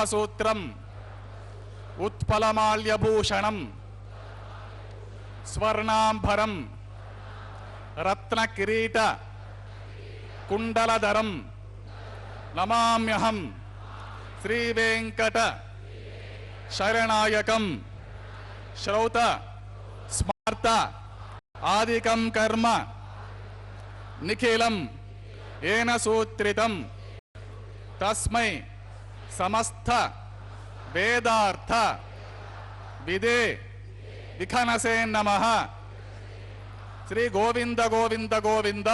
सूत्रम उत्पलमाल्यभूषणम स्वर्णांभरम रत्नकिरीट कुंडलधरम नमाम्यहं श्रीवेंकट शरणायकं श्रौत स्मार्त आदिकं कर्म निखिलं येन सूत्रितं तस्मै समस्त वेदार्थ विदे विखनसे नमः। श्री गोविंद गोविंद गोविंद।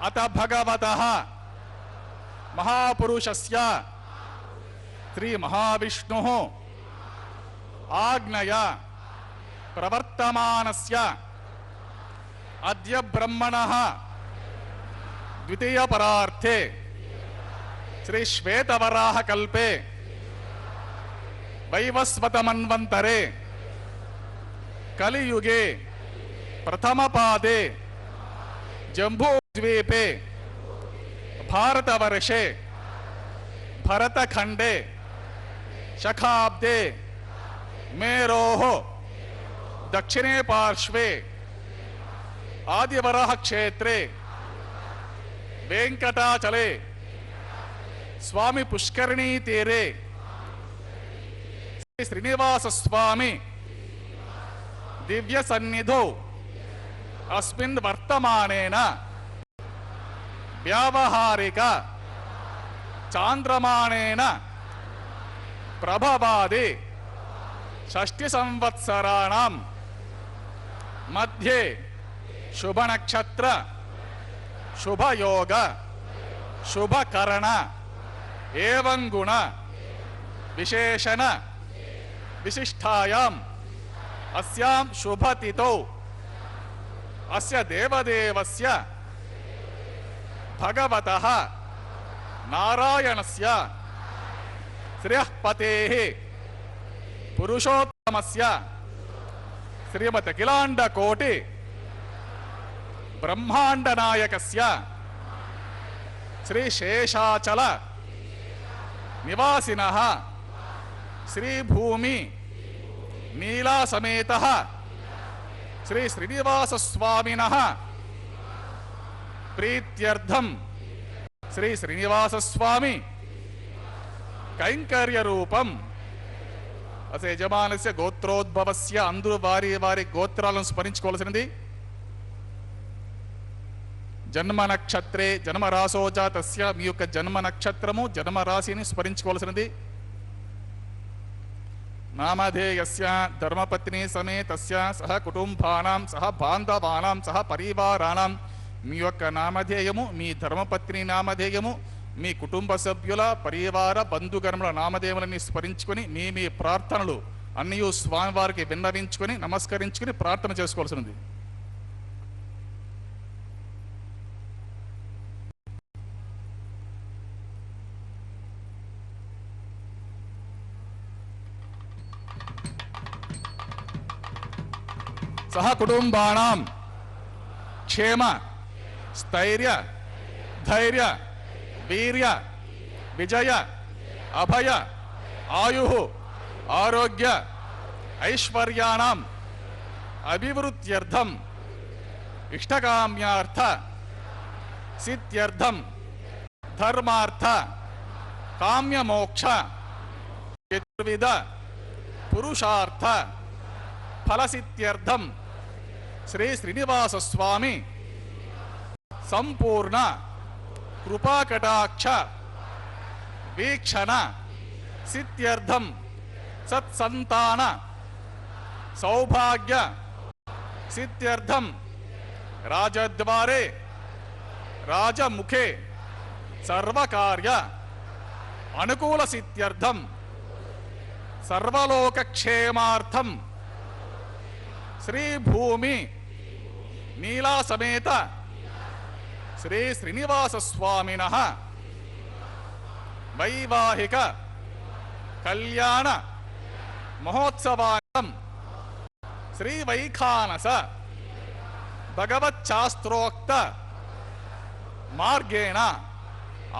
अत भगवतः महापुरुषस्य श्री महाविष्णुः आज्ञया प्रवर्तमानस्य अद्य ब्रह्मणः द्वितीय परार्थे श्री श्वेतवराह कल्पे वैवस्वत मन्वन्तरे कलियुगे प्रथम पादे जम्बूद्वीपे भारतवर्षे भरतखंडे शखाब्दे मेरोः दक्षिणे पार्श्वे आदिवराह क्षेत्रे वेंकटाचले स्वामी पुष्करणी तीरे श्री श्रीनिवास स्वामी दिव्य सन्निधौ अस्मिन् वर्तमानेन व्यावहारिक चांद्रमानेन प्रभवादि षष्टि संवत्सराणां मध्ये शुभ नक्षत्र शुभ योग शुभ करण एवं गुण विशेषण विशिष्टायां अस्यां शुभ तिथौ अस्य देवदेवस्य भगवतः नारायणस्य श्रेयःपतेः पुरुषोत्तमस्य श्रीमत् अखिलाण्डकोटि ब्रह्माण्डनायकस्य श्री शेषाचल निवासिनः श्री भूमि नीला समेतः श्री श्रीनिवास स्वामिनः प्रीत्यर्थम श्री श्रीनिवास स्वामी कैंकर्य रूपम अस यजमानस्य गोत्रोद्भवस्य अंदरू वारी वारी गोत्राలను స్మరించుకోవాల్సినది। జన్మ నక్షత్రే జన్మ రాసోజా తస్య మీ యొక్క జన్మ నక్షత్రము జన్మ రాశిని స్మరించుకోవాల్సినది। नामधेयस्य धर्मपत्नी समेतस्य सह कुटुंबानां सह बांधवानां सह परिवाराणां మీ యొక్క నామధేయము మీ ధర్మపత్ని నామధేయము మీ కుటుంబ సభ్యుల పరివార బంధుగణముల నామధేయములని స్మరించుకొని మీ మీ ప్రార్థనలు అన్నీ స్వామివారికి విన్నవించుకొని నమస్కరించుకొని ప్రార్థన చేసుకోవాల్సినది। సహ కుటుంబానాం क्षेम स्थैर्य धैर्य वीर्य विजय अभय आयुः आरोग्य ऐश्वर्याणाम् अभिवृद्ध्यर्थम इष्टकाम्यार्थ सिद्ध्यर्थम धर्मार्थ काम्यमोक्ष चतुर्विध पुरुषार्थ फलसिद्ध्यर्थम श्री श्रीनिवास स्वामी संपूर्ण कृपा कटाक्ष वीक्षण सिद्ध्यर्थम सत्संतान सौभाग्य सिद्ध्यर्थम राजद्वारे राजमुखे सर्वकार्य अनुकूल सिद्ध्यर्थम सर्वलोकक्षेमार्थम श्री भूमि नीला समेत श्री श्रीनिवास स्वामिनः वैवाहिक कल्याण महोत्सवार्थं श्री वैखानस भगवच्छास्त्रोक्त मार्गेण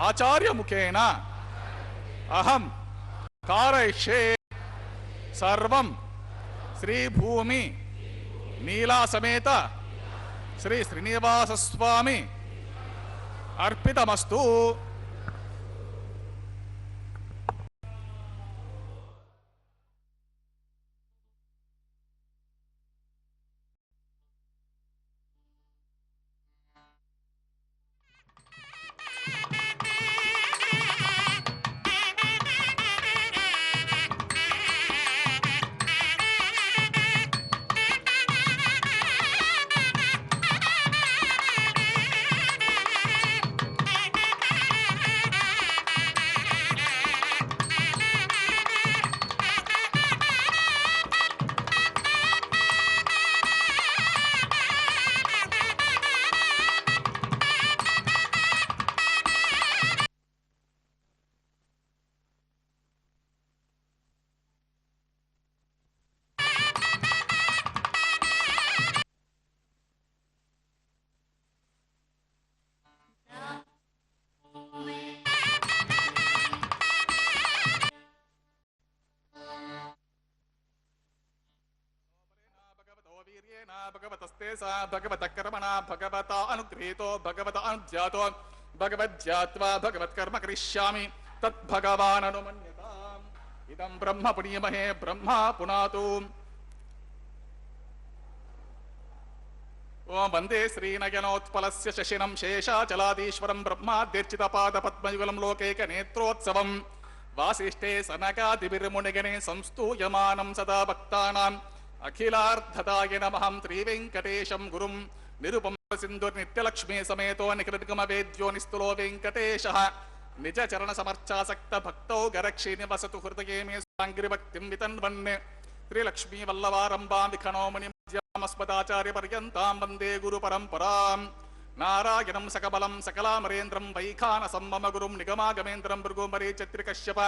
आचार्य मुखेन अहम कारयिष्ये सर्वं श्री भूमि नीला समेत श्री श्रीनिवास स्वामी अर्पितमस्तु। भगवतस्ते सा भगवत कर्मणा भगवता अनुगृहीतो भगवत अनुज्ञातो भगवज्ञात्वा भगवत्कर्म करिष्यामि तद्भगवान् अनुमन्यताम्। इदं ब्रह्म पुण्यमहे ब्रह्मा पुनातु। ओम वंदे श्रीनयनोत्पलस्य शशिनं शेषाचलादीश्वरं ब्रह्माद्यर्चितपादपद्मयुगलं लोकैकनेत्रोत्सवं वासिष्ठे सनकादिभिर्मुनिगणे संस्तूयमानं सदा भक्तानां अखिलार्थदाय नमः। श्रीवेंकटेशं गुरुं निरुपम सिंधुर्नित्यलक्ष्मी समेतो निकृतगमवेद्यो निस्तुलो वेंकटेशः निज चरण समर्चासक्त भक्तौ गरक्षी निवसतु हृदये मे स्वांगिरिभक्तिं वितन्वन्। श्रीलक्ष्मी वल्लभारम्भां विखणो मुनिमध्यामस्मदाचार्य पर्यन्तां वन्दे गुरुपरम्परां। नारायणं सकबलं सकलामरेन्द्रं वैखानसं मम गुरुं निगमागमेन्द्रं भृगुमरीचत्रिकश्यप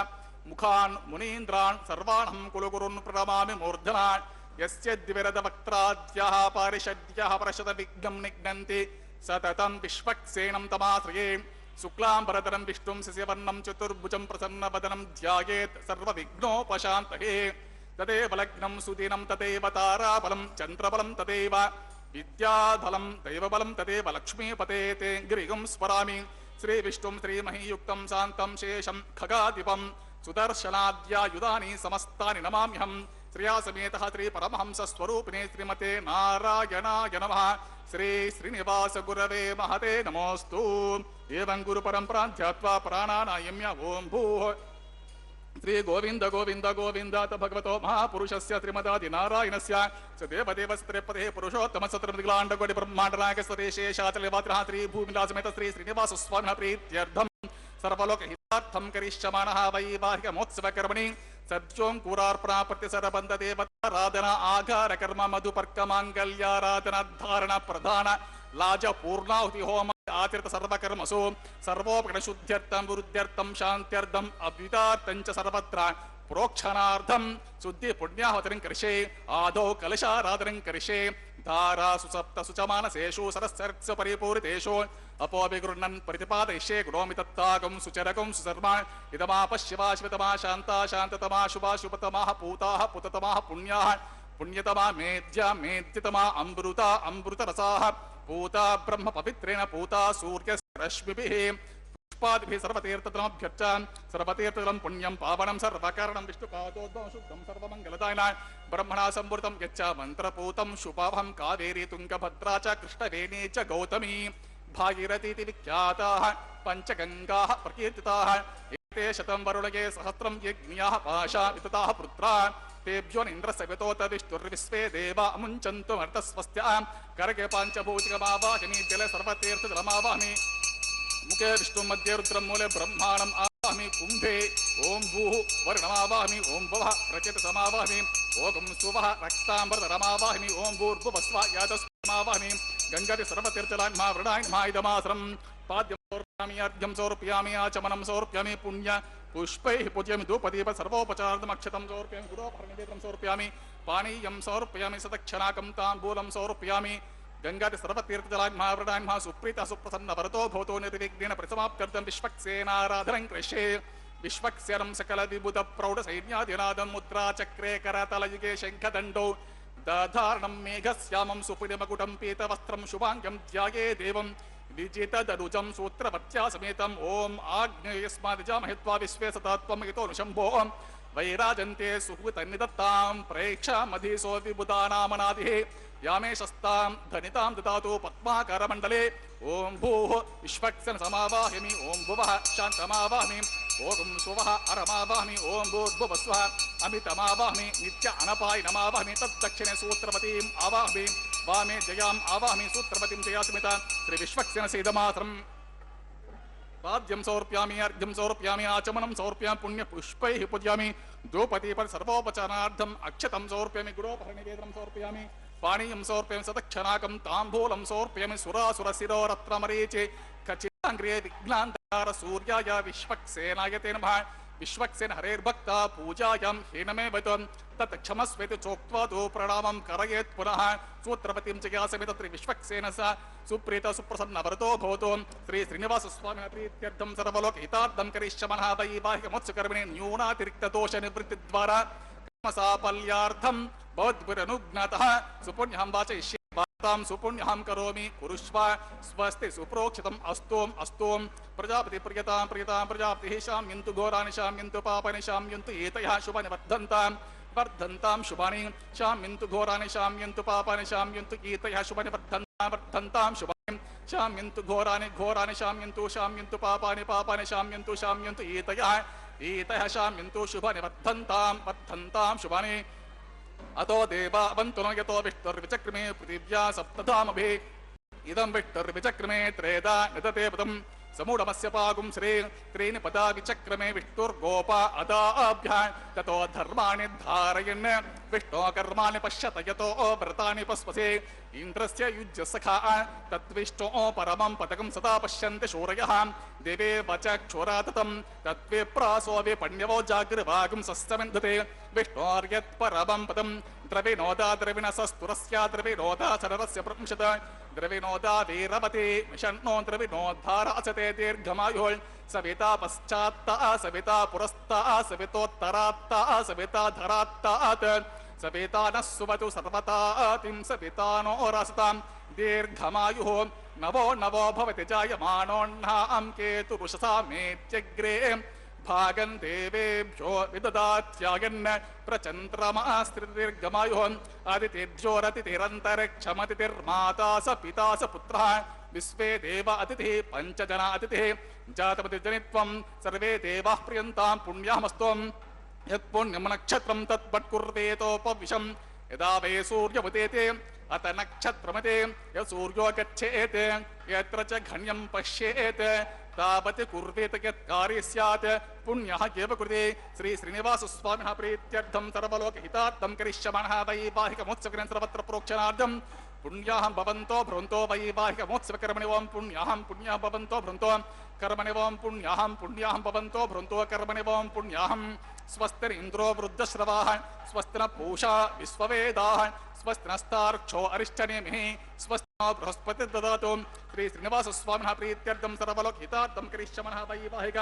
मुखान् मुनीन्द्रान् सर्वाणं कुलगुरून् प्रणमामि मूर्धना। यस्य द्विरदवक्त्राद्यः पारिषद्यः परशतविघ्नं निघ्नन्ति सततं विश्वक्सेनं तमाश्रये। शुक्लाम्बरधरं विष्णुं शशिवर्णं चतुर्भुजं प्रसन्नवदनं ध्यायेत् सर्वविघ्नोपशान्तये। तदेव लग्नं सुदिनं तदेव ताराबलं चन्द्रबलं तदेव विद्याबलं दैवबलं तदेव लक्ष्मीपते ते गिरिं स्मरामि। श्रीविष्णुं श्रीमहीयुक्तं शान्तं शेषं खगाधिपं सुदर्शनाद्यायुधानि समस्तानि नमाम्यहम्। श्रिया समेतः श्री परमहंसस्वरूपिणे श्रीमते नारायणाय नमः। श्री श्रीनिवास गुरवे महते नमोस्तु। एवं गुरुपरम्परां ध्यात्वा प्राणानायम्य ओं भूः श्री गोविंद गोविंद गोविंदात भगवतो महापुरुषस्य श्रीमदादिनारायणस्य स देवदेवस्त्रेपदे पुरुषोत्तम सत्रदिगलाण्डकोटि ब्रह्माण्डनायक सरेशेषाचलवात्रः श्री भूमिलासमेत श्री श्रीनिवास स्वामिनः प्रीत्यर्थं सर्वलोकहितार्थं करिष्यमाणः वैवाहिकमोत्सवकर्मणि सद्योऽङ्कुरार्पणा प्रतिसरबन्धदेवताराधना आघार कर्म मधुपर्कमाङ्गल्याराधना धारण प्रधान लाज पूर्णाहुति होम आचरित सर्वकर्मसु सर्वोपकरणशुद्ध्यर्थं वृद्ध्यर्थं शान्त्यर्थम् अभ्युदार्थं च सर्वत्र प्रोक्षणार्थं शुद्धि पुण्याहुतिं करिष्ये। आदौ कलशाराधनं करिष्ये। धारासु सप्तसु च मानसेषु सरस्सर्क्ष परिपूरितेषु अपोऽभिगृह्णन् प्रतिपादयिष्ये। गुणोमि तत्तागं सुचरकं सुसर्मा इदमापश्यवा शिवतमा शान्ता शान्ततमा शुभा शुभतमाः पूताः पुततमाः पुण्याः पुण्यतमा मेध्या मेध्यतमा अमृता अमृतरसाः पूता ब्रह्म पवित्रेण पूता सूर्यरश्मिभिः पुष्पादिभिः सर्वतीर्थतमभ्यर्चां सर्वतीर्थतमं पुण्यं पावनं सर्वकारणं विष्णुपादोद्भवं शुद्धं सर्वमङ्गलदायिना ब्रह्मणा सम्पूर्तं यच्च मन्त्रपूतं शुभावहं कावेरी तुङ्गभद्रा च कृष्णवेणी च गौतमी भागीरथीति विख्याताः पञ्चगङ्गाः प्रकीर्तिताः। एते शतं वरुणये सहस्रं यज्ञाः पाशा वितताः पुत्रा तेभ्यो इन्द्रसवितोत विष्णुर्विश्वे देवा अमुञ्चन्तु मर्तस्वस्त्या करगे पाञ्चभूतिकमावाहिनी जले सर्वतीर्थजलमावाहमि मुखे विष्णु मध्ये रुद्रं मूले ब्रह्माणम् आवाहमि कुम्भे ओं भूः वर्णमावाहमि ओं भवः रचितसमावाहमि ओं सुवः रक्ताम्बरधरमावाहमि ओं भूर्भुवस्व यातस्मावाहमि गङ्गाति सर्वतीर्थजलान् मा वृणान् मा इदमासरं पाद्यं समर्पयामि अर्घ्यं समर्पयामि आचमनं समर्पयामि पुण्य पुष्पैः पूजयामि धूपदीप सर्वोपचारार्थमक्षतं समर्पयामि गुरोपहरणनिवेदनं समर्पयामि पानीयं समर्पयामि सदक्षणाकं ताम्बूलं समर्पयामि गङ्गाति सर्वतीर्थजलान् महावृणान् महा सुप्रीतः सुप्रसन्न वरतो भवतो निर्विघ्नेन परिसमाप्त्यर्थं विश्वक्सेनाराधनं करिष्ये। विश्वक्सेनं सकल विबुध प्रौढ सैन्यादिनादं मुद्रा चक्रे करतलयुगे शङ्खदण्डौ दधारणं मेघश्यामं सुपुनिमकुटं पीतवस्त्रं शुभाङ्गं ध्याये देवं विजितदनुजं सूत्रवत्या समेतम् ॐ आग्नेयस्मादिजामहे त्वा विश्वे सतत्वं यतो नुशम्भो वैराजन्ते सुहृतन्निदत्तां प्रेक्षामधीसो विबुधानामनादिः यामे शस्तां धनितां ददातु पद्माकरमण्डले ॐ भूः विश्वक्सेन समावाहमि ॐ भुवः शान्तमावाहमि ॐ सुवः अरमावाहमि ॐ भूर्भुवस्वः अमितमावाहमि नित्य अनपायनमावाहमि तद्दक्षिणे सूत्रवतीम् आवाहमि वामे जयाम् आवाहमि सूत्रवतीं जयास्मिता श्रीविश्वक्सेन सीदमात्रम् पाद्यं समर्पयामि अर्घ्यं समर्पयामि आचमनं समर्पयामि पुण्यपुष्पैः पूजयामि द्रौपदीपद सर्वोपचारार्थम् अक्षतं समर्पयामि गुडोपहरणिवेदनं समर्पयामि पानीयं समर्पयामि सदक्षणाकं ताम्बूलं समर्पयामि सुरासुरशिरोरत्नमरीचे खचिताङ्ग्रे विघ्नान्धकार सूर्याय विश्वक्सेनाय ते नमः विश्वक्सेन हरेर्भक्ता पूजायां हीनमे वैतं तत् क्षमस्वेति चोक्त्वा तु प्रणामं करयेत् पुनः सूत्रपतिं च यासमित विश्वक्सेन स सुप्रीत सुप्रसन्नवरतो भवतु श्री श्रीनिवासस्वामिनः प्रीत्यर्थं सर्वलोकहितार्थं करिष्यमनः वैवाहिकमोत्सकर्मिणे न्यूनातिरिक्तदोषनिवृत्तिद्वारा कर्मसाफल्यार्थं भवद्भिरनुज्ञातः सुपुण्यहं वाचयिष्ये वार्तां सुपुण्यहं करोमि कुरुष्व स्वस्ति सुप्रोक्षितम् अस्तों प्रजापति प्रियतां प्रजापतिः शाम्यन्तु घोराणि शाम्यन्तु पापानि शाम्यन्तु एतयः शुभानि वर्धन्तां शुभानि शाम्यन्तु घोराणि शाम्यन्तु पापानि शाम्यन्तु एतयः शुभानि वर्धन्तां शुभानि शाम्यन्तु घोराणि शाम्यन्तु पापानि शाम्यन्तु एतयः शाम्यन्तु शुभानि वर्धन्तां शुभानि अतो देवा अवन्तु यतो विष्णुर्विचक्रमे पृथिव्या सप्तधामभिः इदं विष्णुर्विचक्रमे त्रेधा निदते पदं समूढमस्य पागुं श्री त्रीणि पदा विचक्रमे विष्णुर्गोपा अदाभ्यां ततो धर्माणि धारयन् विष्णो कर्माणि पश्यत यतो व्रतानि पस्पसे इन्द्रस्य युज्य सखा तद्विष्णो परमं पदकं सदा पश्यन्ति शूरयः देवे वचक्षुराततं तद्विप्रासो विपण्यवो जागृवागुं सस्तमिन्धते विष्णोर्यत् परमं पदं द्रविणोदा द्रविणसस्तुरस्य द्रविणोदा चररस्य प्रंशत द्रविणोदा वीरवती मिषन्नो द्रविणोद्धाराचते दीर्घमायुः सविता पश्चात्ता सविता पुरस्ता सवितोत्तरात्ता सविता धरात्तात् सविता नः सुवतु सर्वतातिं सविता नो रसतां दीर्घमायुः नवो भवति जायमानोऽह्नां केतुरुषसा मेत्यग्रे भागं देवेभ्यो विददात्यायन् प्रचन्द्रमास्त्रिदीर्घमायुः अतिथिर्जोरतिथिरन्तरिक्षमतिथिर्माता स पिता स पुत्रः विश्वे देव अतिथिः पञ्चजना अतिथिः जातमतिजनित्वं सर्वे देवाः प्रियन्तां पुण्याहमस्तुं यत्पुण्यं नक्षत्रं तद्वत्कुर्वेतोपविशं यदा वै सूर्यमुदेते अत नक्षत्रमते य सूर्यो गच्छेत् यत्र च घन्यं पश्येत् तावत् कुर्वेत यत्कार्ये स्यात् पुण्यः एव कृते श्री श्रीनिवासस्वामिनः प्रीत्यर्थं सर्वलोकहितार्थं करिष्यमाणः वैवाहिकमोत्सवेन सर्वत्र प्रोक्षणार्थं पुण्याहं भवन्तो भ्रुवन्तो वैवाहिकमोत्सवकर्मणि ओं पुण्याहं भवन्तो भ्रुवन्तो कर्मणि ओं पुण्याहं भवन्तो भ्रुवन्तो कर्मणि ओं पुण्याहं स्वस्तिरिन्द्रो वृद्धश्रवाः स्वस्तिनः पूषा विश्ववेदाः स्वस्तिनस्तार्क्षो अरिष्टनेमिः स्वस्तिनो बृहस्पतिर्ददातु श्री श्रीनिवासस्वामिनः प्रीत्यर्थं सर्वलोकहितार्थं करिष्यमाणः वैवाहिक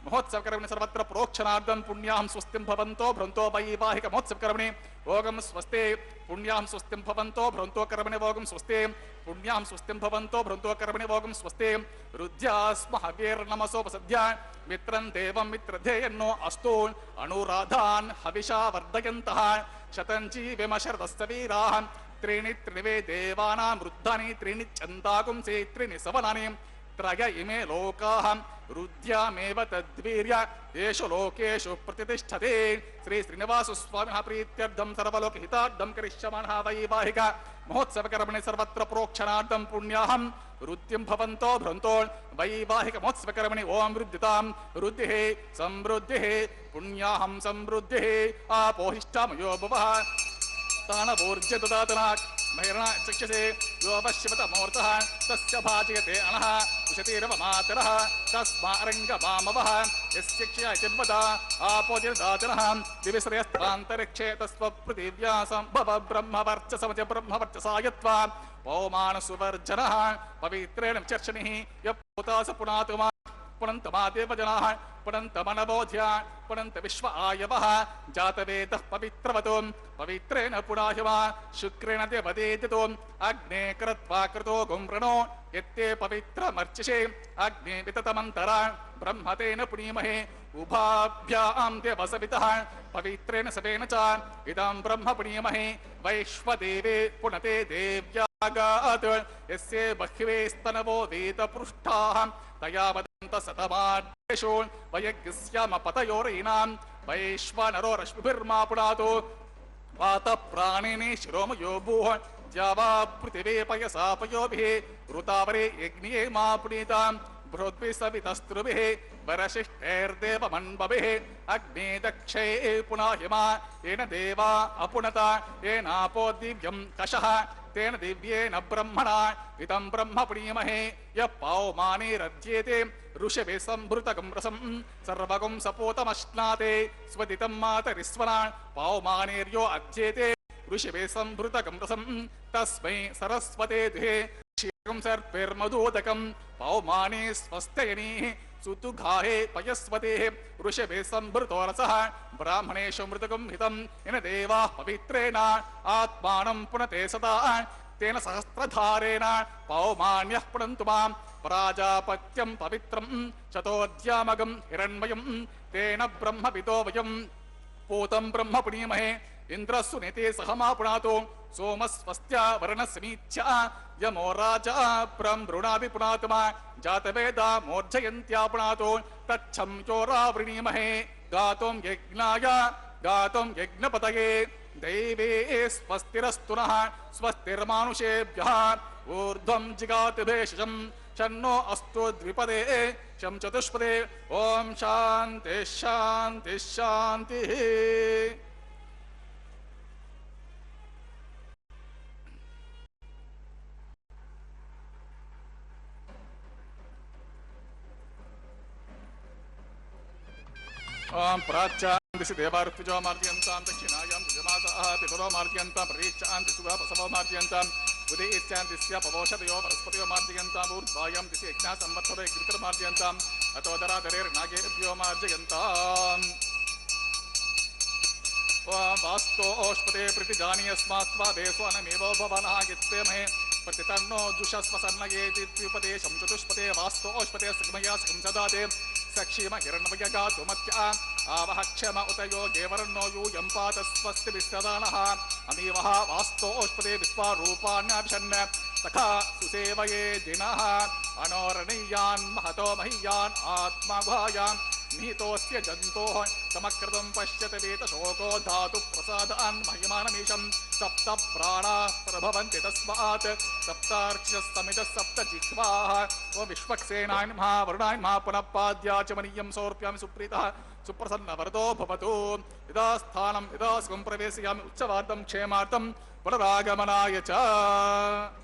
महोत्सवकर्मणि सर्वत्र प्रोक्षणार्थं पुण्याहं स्वस्तिं भवन्तो भ्रुवन्तो वैवाहिक महोत्सवकर्मणि ओगं स्वस्ते पुण्याहं स्वस्तिं भवन्तो भ्रुवन्तो कर्मणि ओगं स्वस्ते पुण्याहं स्वस्तिं भवन्तो भ्रुवन्तो कर्मणि ओगं स्वस्ते रुद्ध्यास्महवीर्नमसोपसद्या मित्रं देवं मित्रधेयन्नो अस्तु अनुराधान् हविषा वर्धयन्तः शतञ्जीवेम शरदस्य वीराः त्रीणि त्रिवे देवानां वृद्धानि त्रीणि चन्दागुंसि त्रीणि सवनानि त्रय इमे लोकाः रुद्यामेव तद्वीर्य येषु लोकेषु प्रतिष्ठते श्री श्रीनिवासस्वामिनः प्रीत्यर्थं सर्वलोकहितार्थं करिष्यमाणः वैवाहिक महोत्सवकर्मणि सर्वत्र प्रोक्षणार्थं पुण्याहं रुद्धिं भवन्तो भ्रुवन्तो वैवाहिक महोत्सवकर्मणि ओं रुद्धितां रुद्धिः समृद्धिः पुण्याहं समृद्धिः आपोहिष्ठामयो भुवः तानवोर्ज्य ददातना महिरणा चक्षसे यो पश्यमतमूर्तः तस्य भाजयते अनः उशतीरव मातरः तस्मारङ्गमामवः यस्य क्षया चिन्वता आपोजिर्दाचनः दिविश्रयस्त्रान्तरिक्षे तस्वपृथिव्या सम्भव ब्रह्मवर्चसमच ब्रह्मवर्चसायत्वा पौमानसुवर्जनः पवित्रेण चर्षणिः यः पुतास पुनातुमा पुनन्तमा देवजनाः पुनन्तमनबोध्य पुनन्त विश्व आयवः जातवेदः पवित्रवतो पवित्रेण पुनाहिमा शुक्रेण देवदेदितो अग्ने कृत्वा कृतो गुम्रणो यत्ते पवित्रमर्चिषे अग्ने विततमन्तरा ब्रह्मतेन पुनीमहे उभाभ्यां देवसवितः पवित्रेण सवेन च इदं ब्रह्म पुनीमहे वैश्वदेवे पुनते देव्यागात् यस्य बह्वे स्तनवो वेदपृष्ठाः तया वदन्त सतमार्देषु वयज्ञस्याम पतयोरीणां वैश्वानरो रश्मिभिर्मा पुनातो वातप्राणिनि शिरोमयो भूः द्यावा पृथिवी पयसा पयोभिः ऋतावरे यज्ञे मा पुनीताम् बृहद्भिः सवितस्त्रुभिः वरशिष्टैर्देवमन्वभिः अग्ने दक्षे पुनाहिमा येन देवा अपुनता येनापो दिव्यं कषः तेन दिव्येन ब्रह्मणा इदं ब्रह्म पुनीमहे यः पौमानेरज्येते ऋषभे संभृतकं रसं सर्वगं सपोतमश्नाते स्वदितं मातरिस्वना पौमानेर्यो अज्येते ऋषभे संभृतकं रसं तस्मै सरस्वते दुहे क्षीरं सर्पैर्मधोदकं पौमाने स्वस्त्ययनीः सुतुघाहे पयस्वतेः ऋषभे संभृतो रसः ब्राह्मणेषु मृतकं हितं येन देवाः पवित्रेण आत्मानं पुनते सदा तेन सहस्रधारेण पौमान्यः पुनन्तु मां प्राजापत्यं पवित्रं शतोऽध्यामगं हिरण्मयं तेन ब्रह्मविदो वयं पूतं ब्रह्म पुनीमहे इंद्रस्सु नेते सहमा पुनातो सोमस्वस्त्या वर्णस्मीच्या यमो राजा ब्रह्मृणाभि पुनातमा जातवेदा मोर्जयन्त्या पुनातो तच्छं चोरावृणीमहे गातुं यज्ञाय गातुं यज्ञपतये दैवे स्वस्तिरस्तु नः स्वस्तिर्मानुषेभ्यः ऊर्ध्वं जिगाति भेषजं शन्नो अस्तु द्विपदे शं चतुष्पदे ओम शांति शांति शांति। प्राच्यां दिशि देवार्तिजो मार्जयन्तां दक्षिणायां द्विजमासाः पितरो मार्जयन्तां प्रतीच्यां दिशुगा पशवो मार्जयन्तां उदयेत्यां दिश्या पवोषधयो वनस्पतयो मार्जयन्ताम् ऊर्ध्वायां दिशि यज्ञा संवत्सरो यज्ञितर्मार्जयन्ताम् अतोदराधरेर्नागेभ्यो मार्जयन्ताम्। वास्तोष्पते प्रतिजानी अस्मात्वा देशो अनमेवो भवनः यत्तेमहे प्रतितन्नो जुषस्वसन्नयेति द्विपदेशं चतुष्पदे वास्तोष्पते सग्मया संसदाते सक्षीम हिरण्मयगातुमत्या आवह क्षम उतयो गेवरन्नो यूयं पात स्वस्ति विश्वदानः अमीवः वास्तोष्पदे विश्वारूपाण्याभिषन् तथा सुसेवये जिनः अनोरणीयान् महतो महीयान् आत्मा गुहायां निहितोऽस्य जन्तोः समकृतं पश्यत वेतशोको धातु प्रसादान् महिमानमीशं सप्त प्राणाः प्रभवन्ति तस्मात् सप्तार्चिः समितः सप्त जिह्वाः ओ विश्वक्सेनाय नमः वरुणाय नमः पुनः पाद्याचमनीयं समर्पयामि सुप्रीतः सुप्रसन्नवरदो भवतु। यदा स्थानं यदा सुखं प्रवेशयामि उत्सवार्थं क्षेमार्थं पुनरागमनाय च।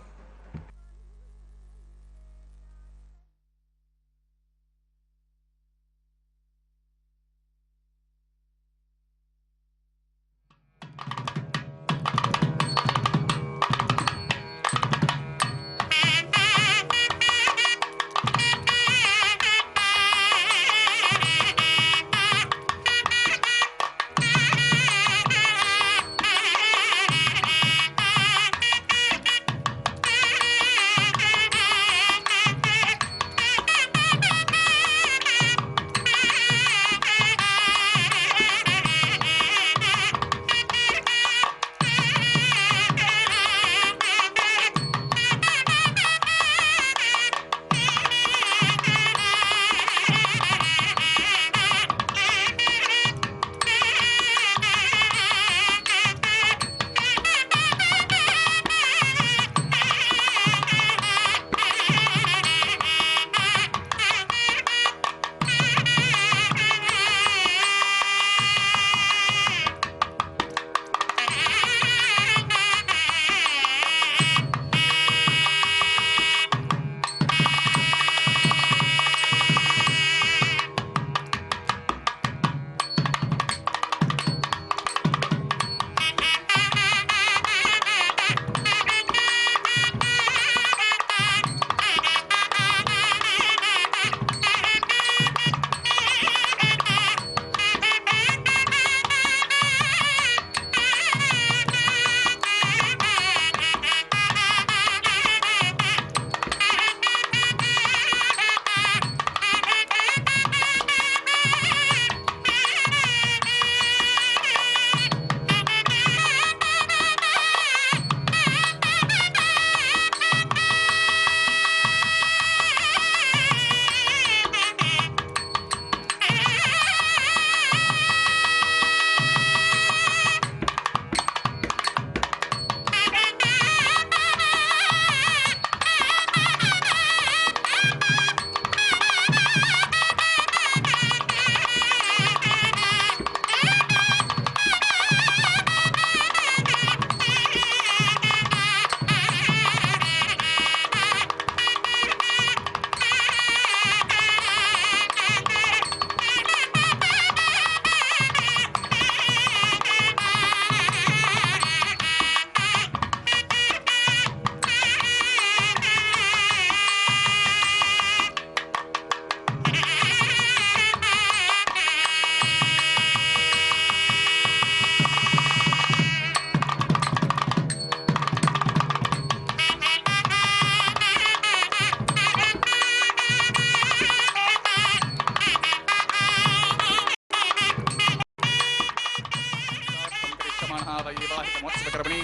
विवाहितमोत्सवकर्मणि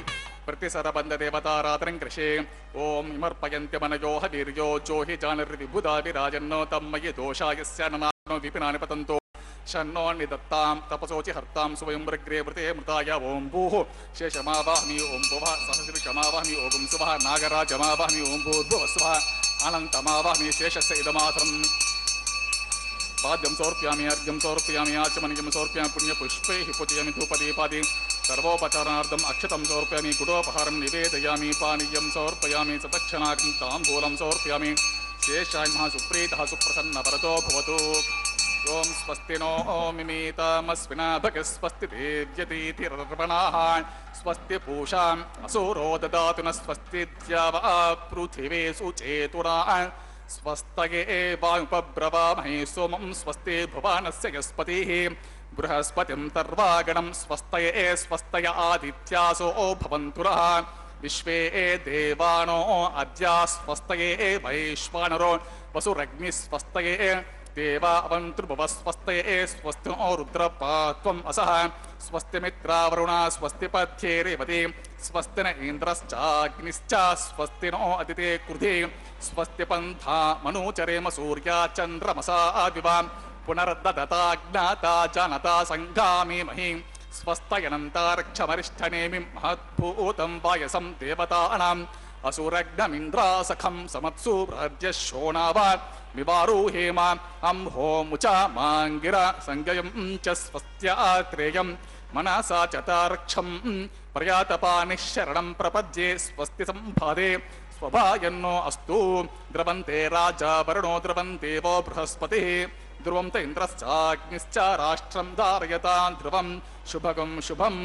प्रतिसरबन्धदेवतारात्रं कृषे ॐ इमर्पयन्त्यमनयोः वीर्यो जोहि जानर्विबुधा विराजन्नो तन्मयि दोषायस्य ननानो विपिनानि पतन्तो शन्नो निदत्तां तपसोचि हर्तां स्वयंवृग्रे वृते मृताय ॐ भूः शेषमावाहमि ॐ भुवः सहस्रमावाहमि ॐ सुवः नागराजमावाहमि ॐ भूर्भुवस्वः अनन्तमावाहमि शेषस्य इदमात्रम् पाद्यं समर्पयामि अर्घ्यं समर्पयामि आचमनीयं समर्पयामि पुण्यपुष्पैः पूजयामि धूपदीपादि सर्वोपचारार्थम् अक्षतं समर्पयामि गुडोपहारं निवेदयामि पानीयं समर्पयामि सदक्षिणाकं ताम्बूलं समर्पयामि शेषाय महासुप्रीतः सुप्रसन्नवरदो भवतु ओम स्वस्ति नो मिमीतामस्विना भगः स्वस्ति देव्यतीतिरर्पणाः स्वस्ति पूषाम् असुरो ददातु न स्वस्ति द्यावा पृथिवी सुचेतुराः स्वस्तये वायुपब्रवामहे सोमं स्वस्ति भुवनस्य यस्पतिः बृहस्पतिं तर्वागणं स्वस्तये स्वस्तय आदित्यासो भवन्तु नः विश्वे देवानो अद्या स्वस्तये वैश्वानरो वसुरग्निः स्वस्तये देवा अवन्तृभुवस्वस्तये स्वस्ति नो रुद्रपात्वम् असः स्वस्ति मित्रावरुणा स्वस्ति पथ्ये रेवती स्वस्ति न इन्द्रश्चाग्निश्च स्वस्ति नो अदिते कृधि स्वस्ति पन्था मनूचरेम सूर्या चन्द्रमसा दिवा पुनर्ददता ज्ञाता जानता सङ्गामि महि स्वस्तयनन्तारक्षमरिष्ठनेमि महद्भूतं वायसं देवतानाम् असुरग्नमिन्द्रासखं समत्सु राज्यशोणावा विवारुहेम अंहोमुचा मांगिरा संगयं च स्वस्त्यात्रेयं मनसा चतारक्षं प्रयातपानिशरणं प्रपद्ये स्वस्ति संभादे स्वभायन्नो अस्तु द्रवन्ते राजा वरुणो द्रवन्ते वो बृहस्पतिः ध्रुवं त इन्द्रश्चाग्निश्च राष्ट्रं धारयता ध्रुवं शुभगं शुभम्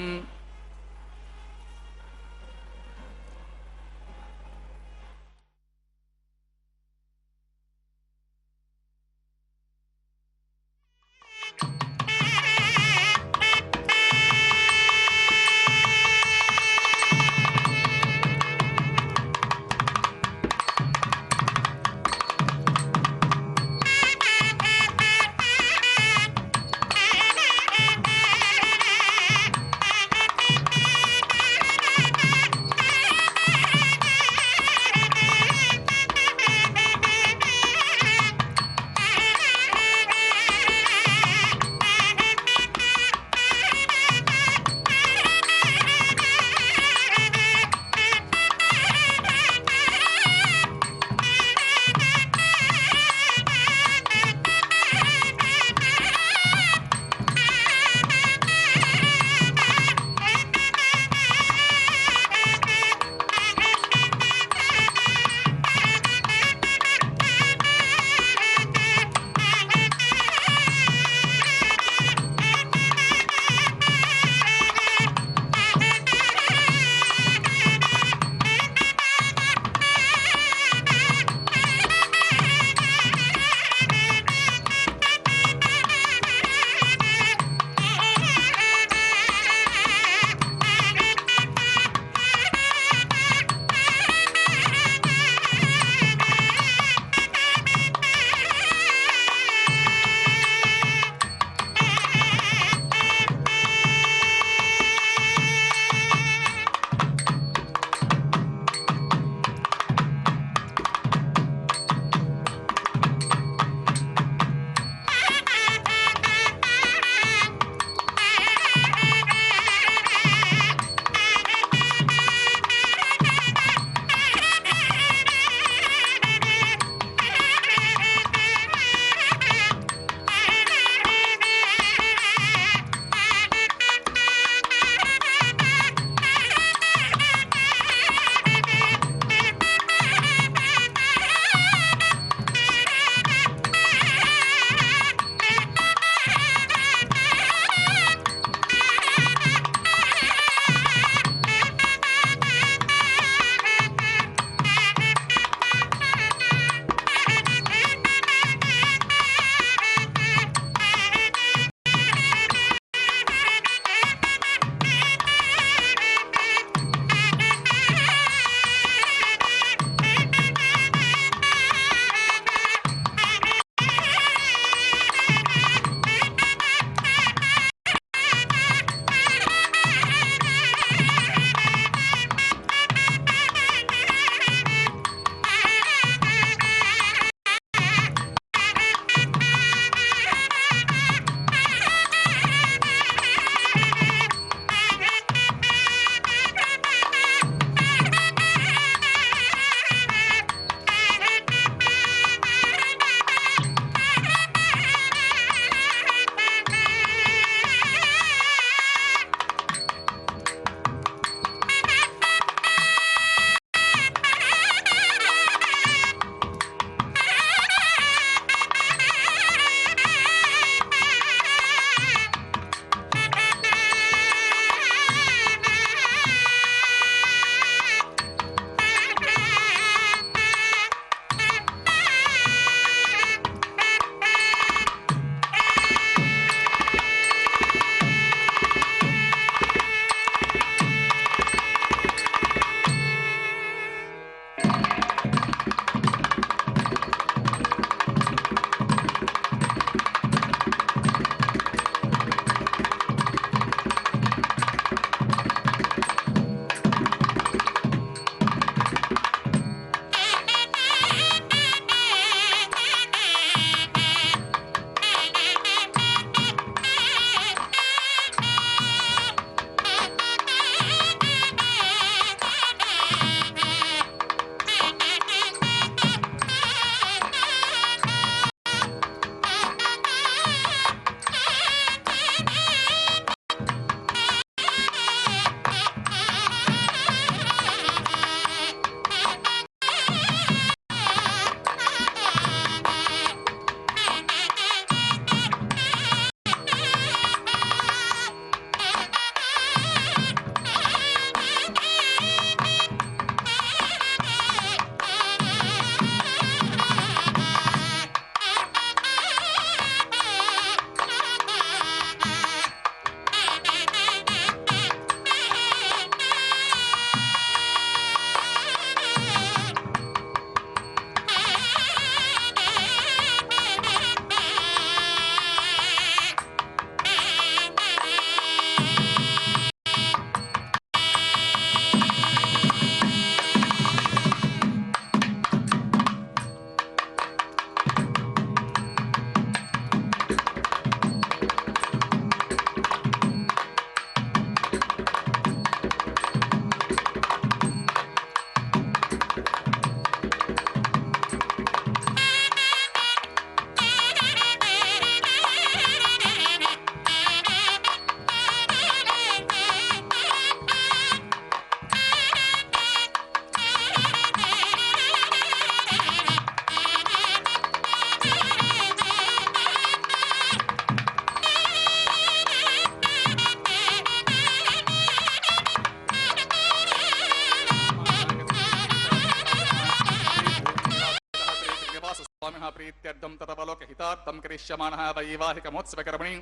प्रीत्यर्थं तदवलोकहितार्थं करिष्यमाणः वैवाहिकमोत्सवकर्मणि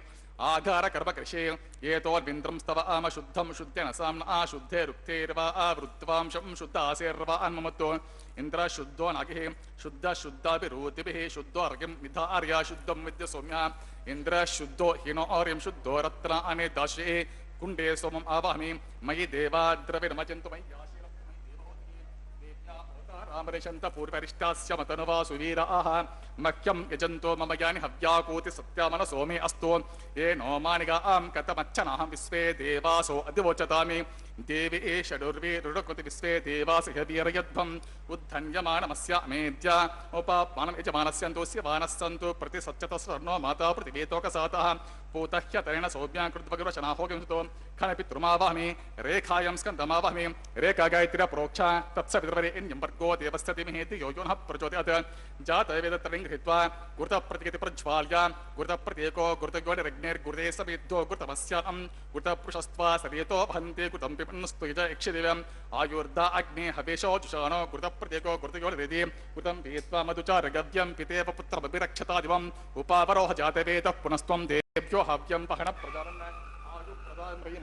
आघारकर्मकृषे एतोर्विन्द्रं स्तव आम शुद्धं शुद्धेन साम्ना शुद्धे रुक्तेर्वा आवृत्वांशं शुद्ध आसेर्वा अन्ममत्तो इंद्र शुद्धो नागिः शुद्ध शुद्धाभिरूतिभिः शुद्धो अर्घ्यं विधार्या शुद्धं विद्य सौम्या इंद्र शुद्धो हिनो और्यं शुद्धो रत्न अने दाशे कुंडे सोमम् आवाहमि मयि देवा द्रविर्मजन्तु मयि रामरेशंत पूर्वरिष्टास्य मतनुवा सुवीराः मह्यं यजन्तो मम यानि हव्याकूति सत्यामन सोमे अस्तु ये नो मानिगां कतमच्छनाः विश्वे देवासो अधिवोचतामि देवी षडुर्वी रुडकृति विश्वे देवास वीरयध्वम् उद्धन्यमानमस्य मेद्य उपाप्मानं यजमानस्यन्तोऽस्य वानस्सन्तु प्रतिसच्चतस्वर्णो माता प्रतिवेतोकसातः पूतह्यतरेण सौम्यां कृत्वगुरशनाहोगिंसुतो खनपितृमावाहमि रेखायं स्कन्दमावाहमि रेखा गायत्र्या प्रोक्षा तत्सवितुर्वरेण्यं वर्गो देवस्य धीमहि यो यो नः प्रचोदयात् जातवेदतरं गृहीत्वा गुरुतप्रतिगति प्रज्वाल्य गुरुतप्रत्येको गुरुतगोणिरग्नेर्गुरुते समेद्धो गुरुतमस्यां गुरुतपुरुषस्त्वा सरेतो भन्ते गुरुतं पिबन्नस्तु यज यक्षदेवम् आयुर्दा अग्ने हवेशो जुषाणो गुरुतप्रत्येको गुरुतगोणिरेति गुरुतं पीत्वा मधुचारगव्यं पितेव पुत्रमभिरक्षता दिवम् उपावरोह जातवेदः पुनस्त्वं देव्यो हव्यं पहन प्रजानन्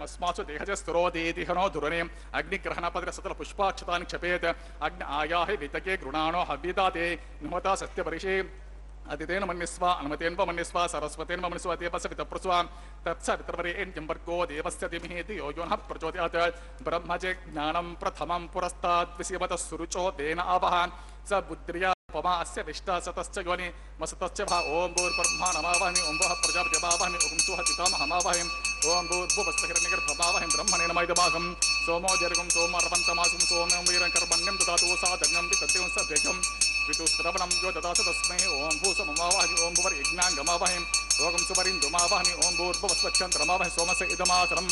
अस्मासु देहजस्तुरोदेति हनो दुरने अग्निग्रहणपद्रसतल पुष्पाक्षतानि क्षपेत् अग्नि आयाहि वितके गृणाणो हव्यदाते निहता सत्यपरिषे अतितेन मन्यस्व अनुमतेन मन्यस्व सरस्वतेन मन्यस्व देवस्य वितप्रस्व तत्सवितर्वरेण्यं वर्गो देवस्य धीमहि यो यो नः प्रचोदयात् ब्रह्मजे ज्ञानं प्रथमं पुरस्ताद्विषीमतः सुरुचो देन आवः स बुद्ध्या पमा अस्य विष्टा सतश्च योनि मसतश्च भा ओं भूर्ब्रह्मा नमावाहमि ओं भुवः प्रजापतिमावाहमि ओं सुः पितामहमावाहमि ओं भूर्भुवस्वहिरण्यगर्भमावाहमि ब्रह्मणे नमैदमाहं सोमो जर्गं सोमर्वन्तमासं सोमं वीरं कर्मण्यं ददातु साधन्यं वितत्यं सद्यकं वितुस्त्रवणं यो ददातु तस्मै ओं भूसममावाहमि ओं भुवर्यज्ञाङ्गमावाहमि रोगं सुवरिन्दुमावाहमि ओं भूर्भुवस्वच्छन्द्रमावाहमि सोमस्य इदमातरम्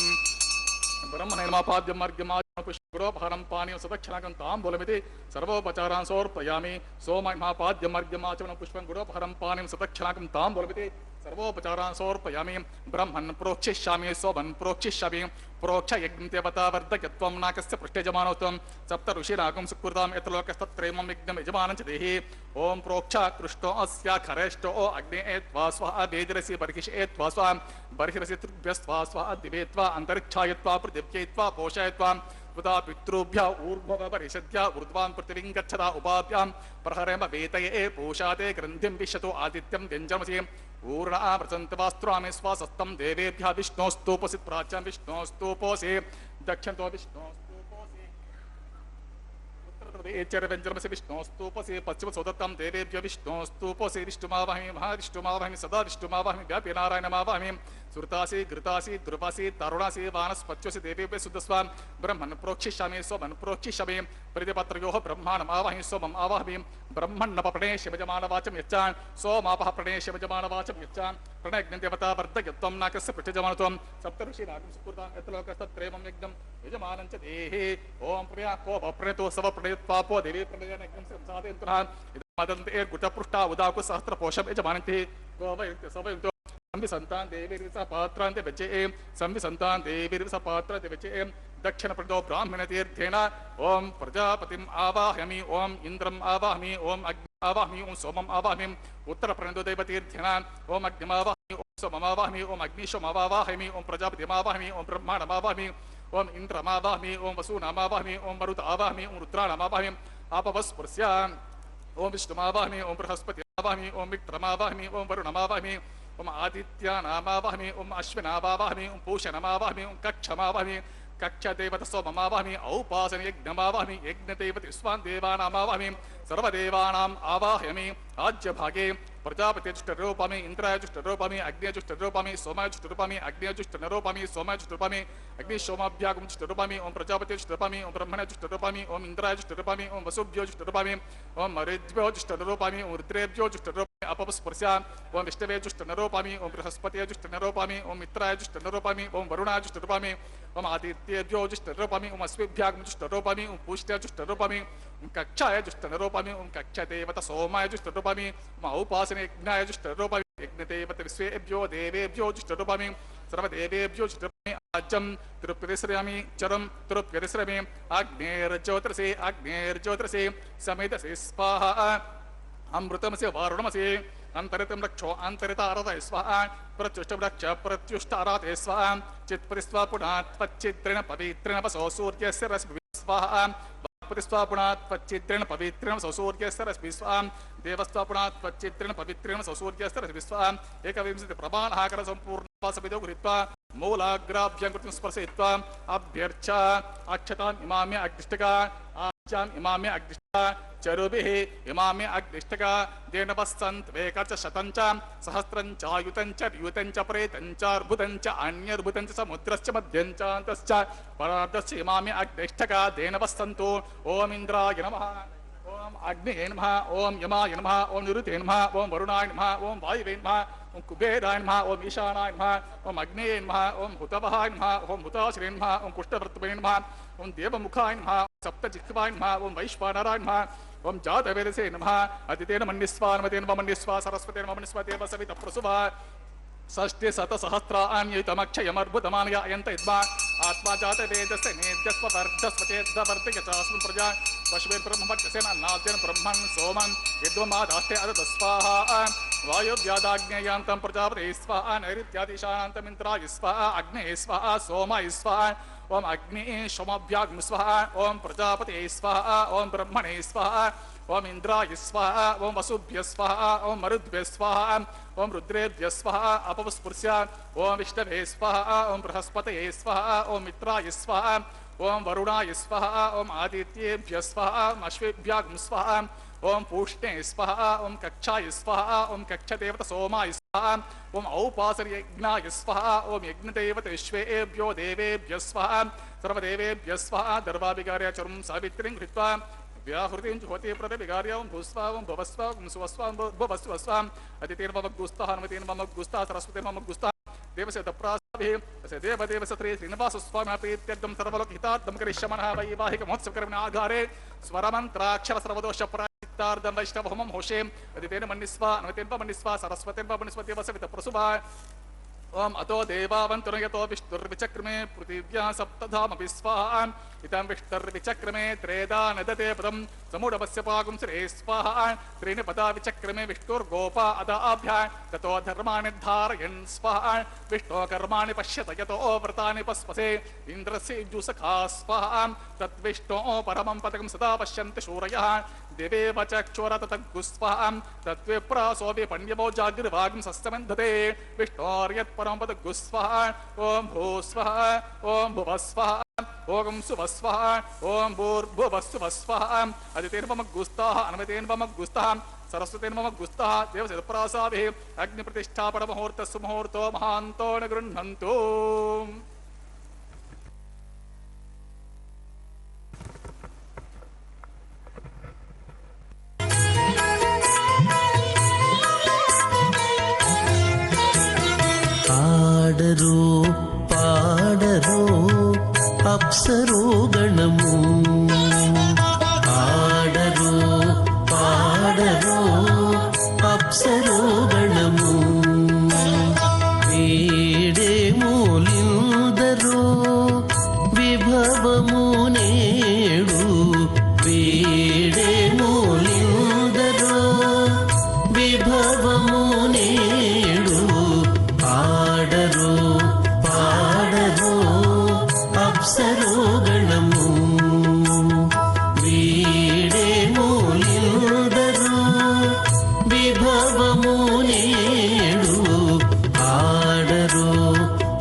ब्रह्मणे नमापाद्यं अर्घ्यमाचमनं पुष्पगुरोपहरणं पानीयं सदक्षिणाकं ताम्बूलमिति सर्वोपचारान् समर्पयामि सोममापाद्यं अर्घ्यमाचमनं पुष्पं गुरोपहरणं पानीयं सदक्षिणाकं ताम्बूलमिति सर्वोपचारान् समर्पयामि ब्रह्मन् प्रोक्षिष्यामि सोमन् प्रोक्षिष्यामि प्रोक्ष यज्ञं देवता वर्धयत्वं नाकस्य पृष्ठयजमानोत्वं सप्त ऋषिरागं सुकृतां यत्रलोकस्तत्रेमं यज्ञं यजमानं च देहि ओं प्रोक्ष कृष्णो अस्य खरेष्टो अग्ने त्वा स्वः वेदिरसि बर्हिषे त्वा स्वः बर्हिरसि तृभ्यस्त्वा स्वः दिवे त्वा अन्तरिक्षायत्वा पृथिव्यै त्वा पोषयत्वा पुता पितृभ्य ऊर्ध्व परिषद्या ऊर्ध्वान् पृथिवीं गच्छता उपाभ्यां प्रहरेम वेतये पूषाते ग्रन्थिं विशतो आदित्यं व्यञ्जनमसि ऊर्णा प्रचन्तवास्त्रामि स्वासस्तं देवेभ्यः विष्णोस्तूपसि प्राच्यां विष्णोस्तूपोऽसि दक्षिणतो विष्णोस्तूपोऽसि उत्तरव्यञ्जनमसि विष्णोस्तूपोऽसि पश्चिमसोदत्तं देवेभ्यो विष्णोस्तूपोऽसि विष्णुमावाहमि महाविष्णुमावाहमि सदा विष्णुमावाहमि व्यापि नारायणमावाहमि सुरतासि घृतासि द्रुवासि तरुणासि वानस्पत्योसि देवेभ्य शुद्धस्वान् ब्रह्मन् प्रोक्षिष्यामि सोमन् प्रोक्षिष्यामि प्रतिपत्रयोः ब्रह्माणमावाहमि सोमम् आवाहमि ब्रह्मण्णपणे शिवजमानवाचं यच्चान् सोमापः प्रणये शिवजमानवाचं यच्चान् प्रणयज्ञं देवता वर्धयत्वं नाकस्य पृष्ठजमानत्वं सप्तऋषिरागं सुकृतां यत्रलोकस्तत्रेमं यज्ञं यजमानं च देहि ओं प्रिया को प्रणेतो सव प्रणयत्वापो देवी प्रणयेन यज्ञं संसादयन्तुनः इदमदन्तेर्गुटपृष्ठा उदाकु सहस्रपोषं यजमानन्ति को वैन्त्य सवैन्तो संविसन्तान देवीर्विसा पात्रान्ते वचे संविसन्तान देवीर्विसा पात्रान्ते वचे दक्षिण प्रदो ब्राह्मण तीर्थेन ओं प्रजापतिम् आवाहयामि ओं इन्द्रम् आवाहयामि ओं अग्निम् आवाहयामि ओं सोमम् आवाहयामि उत्तर प्रणदो देवतीर्थेन ओं अग्निम् आवाहयामि ओं सोमम् आवाहयामि ओं अग्निशोम आवाहयामि ओं प्रजापतिम् आवाहयामि ओं ब्रह्माणम् आवाहयामि ओं इन्द्रम् आवाहयामि ओं वसूनाम् आवाहयामि ओं मरुत आवाहयामि ओं रुद्राणाम् आवाहयामि आपवस्पृश्य ओं विष्णुम् आवाहयामि ओं बृहस्पतिम् आवाहयामि ओं मित्रम् आवाहयामि ओं वरुणम् आवाहयामि ओं आदित्यानामावाहमि ओं अश्विनावाहमि ओं पूषणमावाहमि ओं कक्षमावाहमि कक्षदेवत सोममावाहमि औपासने यज्ञमावाहमि यज्ञदेवत स्वान् देवानामावाहमि सर्वदेवानाम् आवाहयामि आज्यभागे प्रजापतिजुष्टरूपामि इन्द्राजुष्टरूपामि अग्निजुष्टरूपामि सोमाजुष्टरूपामि अग्निजुष्टरूपामि सोमाजुष्टरूपामि अग्निशोमाभ्यागुष्टरूपामि ओं प्रजापतिजुष्टरूपामि ओं ब्रह्मणजुष्टरूपामि ओं इन्द्राजुष्टरूपामि ओं वसुभ्योजुष्टरूपामि ओं मरुद्भ्योजुष्टरूपामि ओं रुद्रेभ्योजुष्टरूपामि अपस्पृश्या ओं विष्णवेजुष्टरूपामि ओं बृहस्पतिजुष्टरूपामि ओं मित्राजुष्टरूपामि ओं वरुणाजुष्टरूपामि ओं आदित्येभ्योजुष्टरूपामि ओं अश्विभ्यागुष्टरूपामि ओं पूष्ट्याजुष्टरूपामि ओं कक्षायजुष्टरूपामि ओं कक्षदेवत सोमायजुष्टरूपामि ओं औपासने यज्ञायजुष्टरूपामि यज्ञदेवत विश्वेभ्यो देवेभ्यो जुष्टरूपामि सर्वदेवेभ्यो जुष्टरूपामि आज्यं तिरुप्यतिश्रयामि चरं तिरुप्यतिश्रयामि अग्नेर्ज्योतिषे समेतसे स्वाहा अमृतमसि वारुणमसि अंतरितं रक्षो अंतरित आराधय स्वाहा प्रत्युष्ट रक्ष प्रत्युष्ट आराधय स्वाहा चित्परिस्वा पुनः त्वच्चित्रेण पवित्रेण वसो सूर्यस्य रश्मि स्वाहा परिस्वा पुनः त्वच्चित्रेण पवित्रेण वसो सूर्यस्य रश्मि स्वाहा देवस्वा पुनः त्वच्चित्रेण पवित्रेण वसो सूर्यस्य रश्मि स्वाहा एकविंशति प्रमाणहाकर संपूर्णवासविदो गृहीत्वा मूलाग्राभ्यां कृतिं स्पर्शयित्वा अभ्यर्च अक्षताम् इमाम्य अग्निष्टका आज्याम् इमाम्य अग्निष्टका चरुभिः इमाम्य अग्निष्टका देनवस्सन्त वेकच शतञ्च सहस्रञ्च आयुतञ्च द्यूतञ्च प्रेतञ्च अर्बुदञ्च अन्यर्बुदञ्च समुद्रश्च मध्यञ्च अन्तश्च परार्धश्च इमाम्य अग्निष्टका देनवस्सन्तु ओम इन्द्राय नमः ओम अग्निये नमः ओम यमाय नमः ओम निरुते नमः ओम वरुणाय नमः ओम वायुवे नमः ओम कुबेराय नमः ओम ईशानाय नमः ओम अग्नेये नमः ओम हुतवहाय नमः ओम हुताश्रे नमः ओम कुष्ठवर्तवे नमः ओम देवमुखाय नमः सप्तजिह्वाय नमः ओम वैश्वानराय नमः ओम जातवेदसे नमः अतितेन मन्यस्वा नमतेन मन्यस्वा सरस्वतेन मन्यस्वा देव सविता प्रसुवा षष्ठे शतसहस्राण्यतमक्षयमर्बुदमानय अयन्त इद्मा आत्मा जातवेदस्य नेद्यस्व वर्धस्वतेद्वर्तिकचास्मिन् प्रजा पशुभिर्ब्रह्मभक्षसेन अन्नाद्येन ब्रह्मन् सोमन् यद्वमादास्ते अदत स्वाहा वायुव्यादाग्नेयान्तं प्रजापते स्वाहा नैऋत्यादिशानान्तमिन्द्राय स्वाहा अग्नेये स्वाहा सोमाय स्वाहा ओम अग्नि सोमाभ्याग्म स्वाहा ओम प्रजापते स्वाहा ओम ब्रह्मणे स्वाहा ओम इंद्राय स्वाहा ओम वसुभ्य स्वाहा ओम मरुद्भ्य स्वाहा ओम रुद्रेभ्य स्वाहा अपस्पृश्य ओम विष्णवे स्वाहा ओम बृहस्पतये स्वाहा ओम मित्राय स्वाहा ओम वरुणाय स्वाहा ओम आदित्येभ्य स्वाहा ओम अश्वेभ्याग्म स्वाहा ओम पूष्णे स्वाहा ओम कक्षाय स्वाहा ओम कक्षदेवत सोमाय स्वाहा ओम औपासर्यज्ञाय स्वाहा ओम यज्ञदेवतेष्वेभ्यो देवेभ्य स्वाहा सर्वदेवेभ्य स्वाहा दर्वाभिगार्य चरुं सावित्रीं कृत्वा व्याहृतिं ज्योति प्रतिभिगार्यं भूस्वां भवस्वां सुवस्वां भवस्वस्वां अतिथेर्ममग्गुस्तः हनुमतेर्ममग्गुस्तः सरस्वतीर्ममग्गुस्तः देवस्य तप्रासाभिः तस्य देवदेवस्य श्री श्रीनिवास स्वामिनः प्रीत्यर्थं सर्वलोकहितार्थं करिष्यामः वैवाहिक महोत्सवकर्मणि आधारे स्वरमन्त्राक्षर सर्वदोष प्रायश्चित्तार्थं वैष्णवहोमं होषे अतिथेन मन्यस्वा अनुमतेन मन्यस्वा सरस्वतेन मन्यस्वा देवस्य वितप्रसुभा ओम अतो देवावन्तु यतो विष्णुर्विचक्रमे पृथिव्याः सप्तधामपि स्वाहा इदं विष्णुर्विचक्रमे त्रेधा नदते पदं समुडवस्य पागुं श्रे स्वाहा त्रीणि पदा विचक्रमे विष्णुर्गोपा अदाभ्यां ततो धर्माणि धारयन् स्वाहा विष्णो कर्माणि पश्यत यतो व्रतानि पस्पसे इन्द्रस्य जुसखा स्वाहा तद्विष्णो परमं पदकं सदा पश्यन्ति शूरयः देवेव चक्षुरततग्गुस्वाहा तद्विप्रासोऽपि पण्यवो जागृवागं सस्यमन्धते विष्णोर्यत् परं पदग्गुस्वाहा ओम भूस्वाहा ओम भुवस्वाहा ओम सुवस्वाहा ओम भूर्भुवस्सुवस्वाहा अदितेर्ममग्गुस्ताः अनुमतेर्ममग्गुस्ताः सरस्वतेर्ममग्गुस्ताः देवस्य अग्निप्रतिष्ठापनमुहूर्तस्सु मुहूर्तो महान्तो न गृह्णन्तु ఆడరు పాడరు అప్సరో గణము ఆడరు పాడరు అప్సరో గణము వేడే మూలిందరు విభవము నేడు వేడే మూలిందరు విభవము నేడు ఆడరు పాడరు అప్సరో గణము వీడే మూలిందరు విభవము నేడు ఆడరు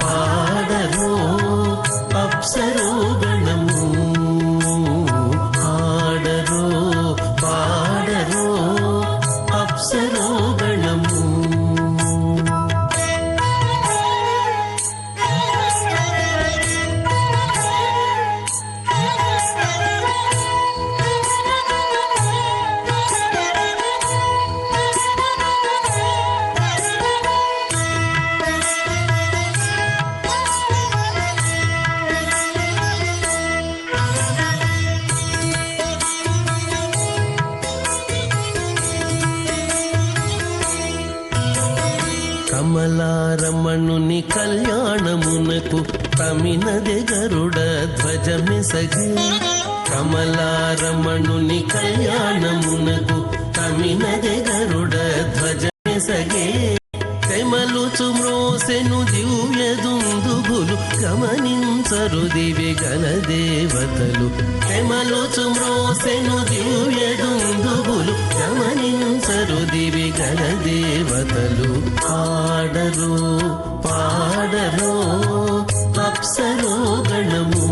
పాడరు అప్సరో గణము ఆడరు పాడరు అప్సరో గణము కమలారమణుని కళ్యాణమునకు తమినది గరుడ ధ్వజమెసగి కమలారమణుని కళ్యాణమునకు తమినదే గరుడ ధ్వజమెసగే తెమలుచు మ్రోసెను దివ్య దుందుభులు గమనించరు దివి గల దేవతలు తెమలుచు మ్రోసెను దివ్య దుందుభులు గమనించరు దివి గల దేవతలు ఆడరు పాడరు అప్సరో గణము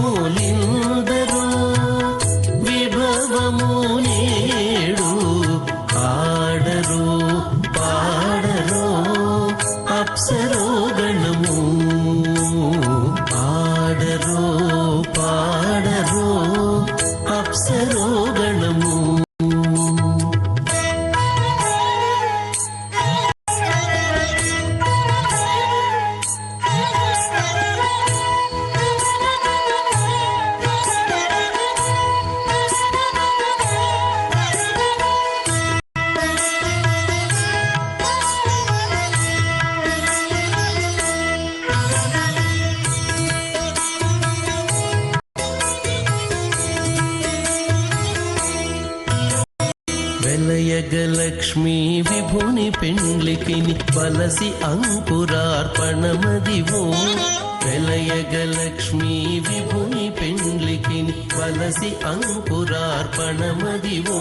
వీడేమోలిందరు విభవము నేడు ఆడరు పాడరు అప్సరో గణము ఆడరు పాడరు అప్సరో గణము వెలయగలక్ష్మీ విభుని పెండ్లికిని బలసి అంకురార్పణమదివో వెలయగలక్ష్మీ విభుని పెండ్లికిని బలసి అంకురార్పణమదివో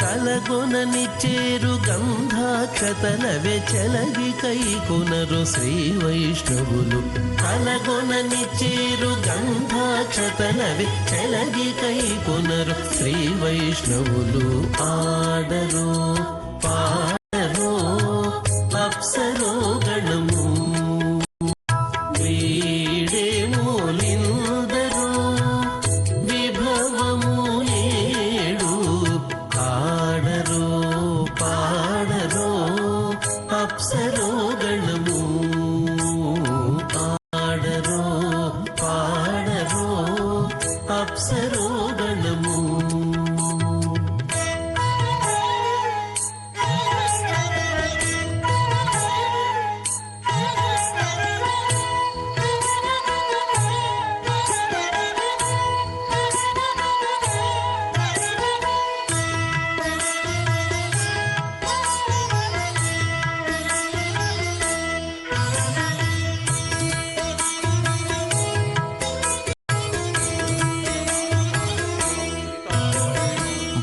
కలగొనని చేరు గంధాక్షతల వెచలగి కైకొనరు శ్రీ వైష్ణవులు కలగొనని చేరు గంధాక్షతల వెచలగి కైకొనరు శ్రీ వైష్ణవులు ఆడరు పాడరు అప్సరో గణము వీడేమోలిందరు విభవము నేడు ఆడరు పాడరు అప్సరో గణము ఆడరు పాడరు అప్సరో గణము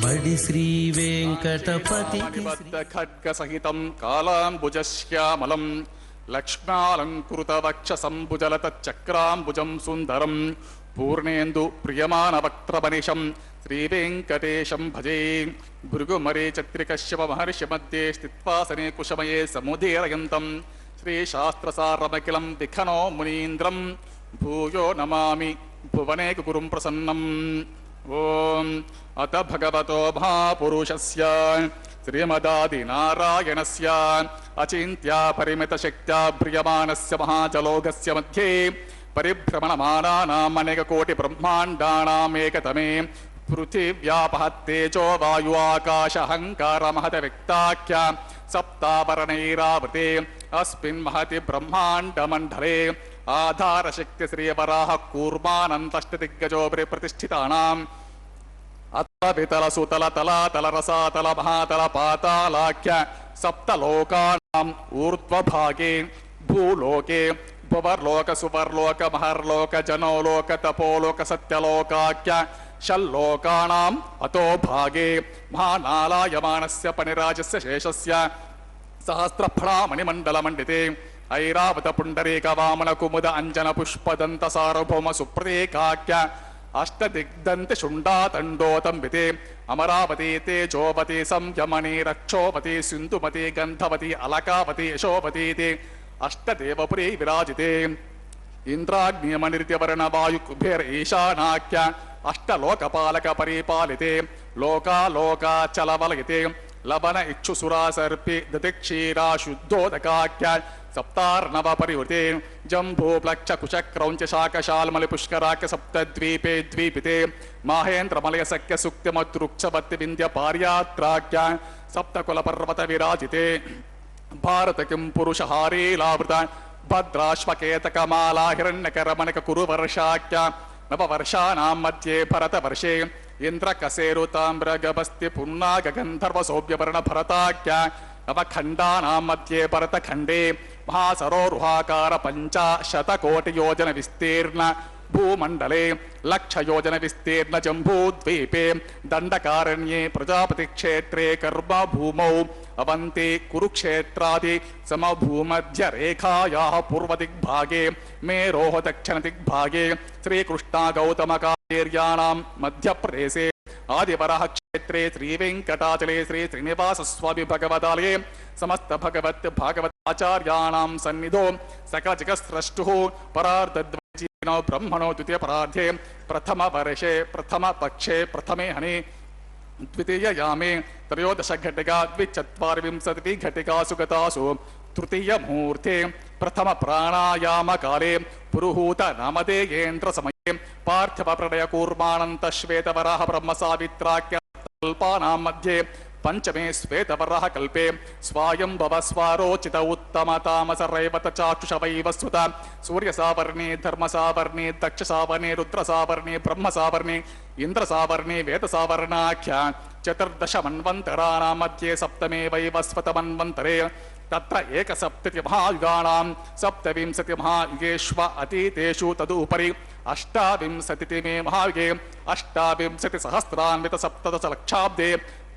బడి శ్రీ వెంకటపతి ఖడ్గ సహితం కాలాంబుజశ్యామలం లక్ష్మాలంకృత వక్ష సంభుజలత చక్రాంబుజం సుందరం పూర్ణేందు ప్రియమాన వక్త్రమనిషం శ్రీ వెంకటేశం భజే భృగుమరే చత్రికశ్యప మహర్షి మధ్యే స్థిత్వాసనే కుశమయే సముదీరయంతం శ్రీశాస్త్రసారమఖిలం విఖనో మునీంద్రం భూయో నమామి భువనే గురుం ప్రసన్నం. ఓం అత భగవతో మహాపురుషస్య శ్రీమదాదినారాయణస్య అచింత్య పరిమిత శక్త్యా ప్రియమానస్య మహాజలోకస్య మధ్యే పరిభ్రమణమానానాం అనేక కోటి బ్రహ్మాండానామేకతమే పృథివ్యాపహత్తేజో వాయు ఆకాశ అహంకార మహత వ్యక్తాఖ్య సప్తావరణైరావృతే అస్మిన్ మహతి బ్రహ్మాండ మండలే ఆధార శక్తి శ్రీవరాహ కూర్మానంతష్టదిగ్గజో ప్రతిష్ఠితానాం అత వితల సుతల తలాతల రసాతల మహాతల పాతాళాఖ్య సప్తలోకానాం ఊర్ధ్వభాగే భూలోకే భువర్లోక సువర్లోక మహర్లోక జనోలోక తపోలోక సత్యలోకాఖ్య షల్లోకానాం అతో భాగే మహానాలాయమానస్య పనిరాజస్య శేషస్య సహస్రఫణామణిమండలమండితే ఐరావత పుండరీక వామన కుముద అంజన పుష్పదంత సార్వభౌమ సుప్రతీకాఖ్య అష్టదిగ్దంతి శుండాతండోతంబితే అమరావతి తేజోవతి సంయమని రక్షోవతి సింధుమతి గంధవతి అలకావతి యశోవతీతి అష్టదేవపురీ విరాజితే ఇంద్రాగ్నియమనిర్యవర్ణ వాయు కుబేర ఈశానాఖ్య అష్టలోకపాలక పరిపాలితే లోకాలోకాచలవలయితే లవణ ఇక్షుసురా సర్పి దతిక్షీరా శుద్ధోదకాఖ్య సప్తార్ణవ పరివృతే జంభూ ప్లక్ష కుశక్రౌంచ శాకశాల్మలి పుష్కరాఖ్య సప్తద్వీపే ద్వీపితే మాహేంద్రమలయ సఖ్య సుక్తిమతృక్షవత్తి వింధ్య పార్యాత్రాఖ్య సప్తకుల పర్వత విరాజితే భారత కిం పురుషహారీలావృత భద్రాశ్వకేతకమాలా హిరణ్యకరమణక కురు వర్షాఖ్య నవవర్షానాం మధ్యే భరతవర్షే ఇంద్రకసేరుతామ్రగభస్తి పున్నాగంధర్వసౌభ్యవర్ణ భరతాఖ్య అవఖండానాం మధ్యే భరతఖండే మహాసరోరుహాకార 500 యోజన విస్తీర్ణ భూమండలే 1,00,000 యోజన విస్తీర్ణ జంబూద్వీపే దండకారణ్యే ప్రజాపతి క్షేత్రే కర్మ భూమౌ అవంతే కురుక్షేత్రాది సమభూమధ్య రేఖాయాః పూర్వదిగ్భాగే మేరోః దక్షిణదిగ్భాగే శ్రీకృష్ణ గౌతమ కార్యాణాం మధ్యప్రదేశే ఆదివరః క్షేత్రే శ్రీవేంకటాచలే శ్రీ శ్రీనివాసస్వామి భగవదాలయే సమస్త భగవత్ భాగవతాచార్యాణాం సన్నిధో సకలజగత్స్రష్టుః పరార్ధద్వైజీనో బ్రహ్మణో ద్వితీయ పరార్ధే ప్రథమ వర్షే ప్రథమ పక్షే ప్రథమే హని ద్వితీయయామే త్రయోదశ ఘటికా 24 ఘటికాసు గతాసు తృతీయ ముహూర్తే ప్రథమ ప్రాణాయామ కాలే పురుహూత నామధేయేంద్ర సమయే పార్థివ ప్రళయ కూర్మాణంత శ్వేతవరాహ బ్రహ్మ సావిత్రాఖ్య కల్పానాం మధ్యే పంచమే శ్వేతవరః కల్పే స్వాయంభవ స్వారోచిత ఉత్తమ తామస రైవత చాక్షుష వైవస్వత సూర్యసావర్ణే ధర్మసావర్ణే దక్షసావర్ణే రుద్రసావర్ణే బ్రహ్మసావర్ణే ఇంద్రసావర్ణే వేదసావర్ణాఖ్య 14 మన్వంతరాణాం మధ్యే సప్తమే వైవస్వత మన్వంతరే తత్ర 71 మహాయుగానాం 27 మహాయుగేష్వ అతీతేషు తదుపరి 28 మహాయుగే 28 సహస్రాన్విత 17 లక్షాబ్దే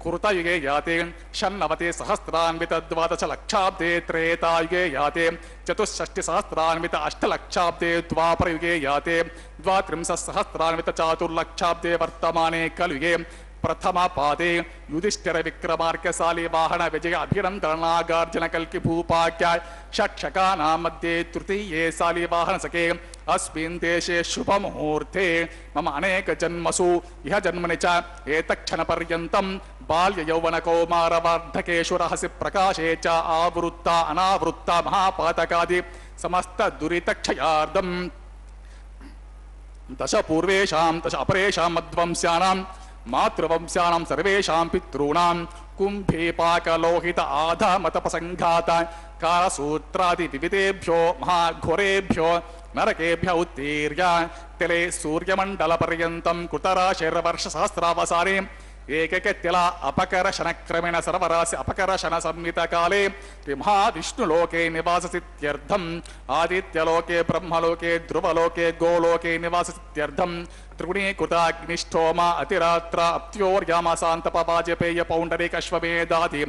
కృతయుగే యాతే 96 సహస్రాన్విత 12 లక్షాబ్దే త్రేతాయుగే యాతే 64 సహస్రాన్విత 8 లక్షాబ్దే ద్వాపరయుగే యాతే 32 సహస్రాన్విత 4 లక్షాబ్దే వర్తమానే కలియుగే ప్రథమ పాదే యుధిష్ఠిర విక్రమార్కశాలి వాహన విజయ అభినందనాగార్జున కల్కి భూపాఖ్య షట్శకానాం మధ్యే తృతీయే శాలి వాహన సకే అస్మిన్ దేశే శుభముహూర్తే మమ అనేక జన్మసు ఇహ జన్మని చ ఏతక్షణ పర్యంతం బాల్య యౌవన కౌమార వార్ధకేషు రహసి ప్రకాశే చ ఆవృత్త అనావృత్త మహాపాతకాది సమస్త దురితక్షయార్థం దశ పూర్వేషాం దశ అపరేషాం మధ్వంస్యానాం మాతృవంశానాం సర్వేషాం పితॄణాం కుంభీపాకలోహిత ఆధామతపసంఘాత కాలసూత్రాది వివిధేభ్యో మహాఘోరేభ్యో నరకేభ్య ఉత్తీర్య తిలే సూర్యమండల పర్యంతం కృతరాశిర్వర్ష సహస్రావసానే ఏకైకత్యల అపకరశన క్రమేణ సర్వరాశి అపకరశన సంహిత కాలే మహావిష్ణులోకే నివాససిత్యర్థం ఆదిత్యలోకే బ్రహ్మలోకే ధ్రువలోకే గోలోకే నివాససిత్యర్థం త్రిగుణీకృతాగ్నిష్టోమ అతిరాత్ర అప్త్యోర్యామశాంతప వాజపేయ పౌండరీకశ్వమేదాది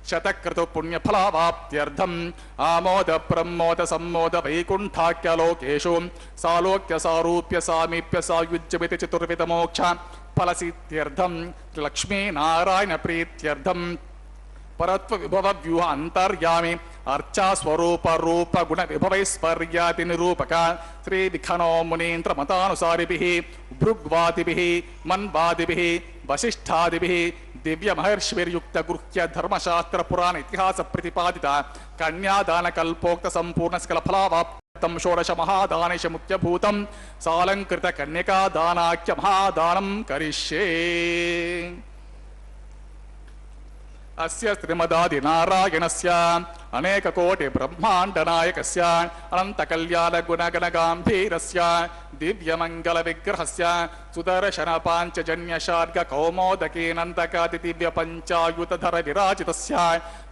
శతక్రతు పుణ్యఫలావాప్త్యర్థం ఆమోద బ్రహ్మోద సమ్మోద వైకుంఠాఖ్యలోకేషు సాలోక్య సారూప్య సామీప్య సాయుజ్యమితి చతుర్విధ మోక్ష ఫలసిత్యర్థం లక్ష్మీనారాయణ ప్రీత్యర్థం పరత్వ విభవ వ్యూహ అంతర్యామి అర్చా స్వరూప రూప గుణ విభవైస్వర్యాది నిరూపక శ్రీ విఖనో మునీంద్ర మతానుసారిభిః భృగ్వాదిభిః మన్వాదిభిః వశిష్ఠాదిభిః దివ్య మహర్షిభిర్యుక్త గృహ్య ధర్మశాస్త్ర పురాణ ఇతిహాస ప్రతిపాదిత కన్యాదాన కల్పోక్త సంపూర్ణ స్కల ఫలావాప్తం షోడశ మహాదానేష ముఖ్యభూతం సాలంకృత కన్యకాదానాఖ్య మహాదానం కరిష్యే. అస్య శ్రీమదాది నారాయణస్య అనేక కోటి బ్రహ్మాండ నాయకస్య అనంత కళ్యాణ గుణగణ గాంభీరస్య దివ్య మంగళ విగ్రహస్య సుదర్శన పాంచజన్య శార్గ కౌమోదకీనందకాది దివ్య పంచాయుతధర విరాజితస్య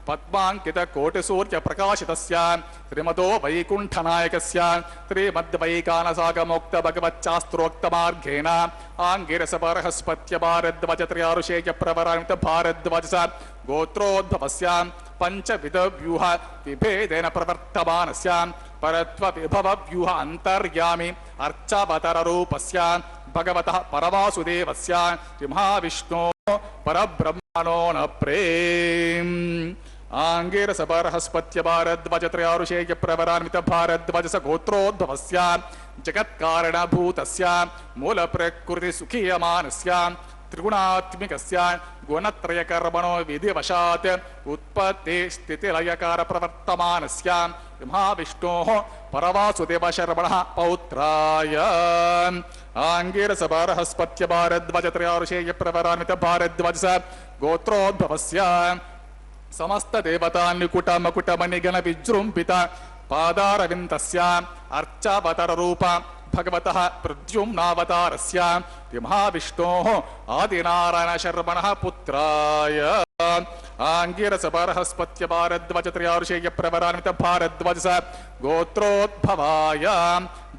పద్మాంకిత కోటి సూర్య ప్రకాశితస్య శ్రీమదో వైకుంఠ నాయకస్య శ్రీమద్వైకానసాగమోక్త భగవచ్చాస్త్రోక్త మార్గేణ ఆంగిరస బృహస్పత్య భారద్వాజ త్రయారుషేయ ప్రవరామిత భారద్వాజ గోత్రోద్భవస్య పంచవిధ వ్యూహ విభేదేన ప్రవర్తమానస్య పరత్వ విభవ వ్యూహ అంతర్యామి అర్చావతర రూపస్య భగవతః పరవాసుదేవస్య మహావిష్ణో పరబ్రహ్మణో న ప్రేమ్ ఆంగిరస బృహస్పత్య భారద్వాజ త్రయారుషేయ ప్రవరాన్విత భారద్వాజ గోత్రోద్భవస్య జగత్కారణభూతస్య మూల ప్రకృతి సుఖీయమానస్య త్రిగుణాత్మికస్య గుణత్రయ కర్మణో విధివశాత్ ఉత్పత్తి స్థితిలయకార ప్రవర్తమానస్య మహావిష్ణోః పరవాసుదేవ శర్మణః పౌత్రాయ ఆంగిరస బృహస్పత్య భారద్వాజ త్రయారుషేయ ప్రవరాన్విత భారద్వాజ గోత్రోద్భవస్య సమస్త దేవతాన్నికుట మకుట మణిగణ విజృంభిత పాదారవిందస్య అర్చావతర రూప भगवतः प्रद्युम्नावतारस्य महाविष्णोः आदिनारायणशर्मणः पुत्राय आङ्गिरसबर्हस्पत्य भारद्वाज त्रयार्षेय प्रवरान्वित भारद्वाज गोत्रोद्भवाय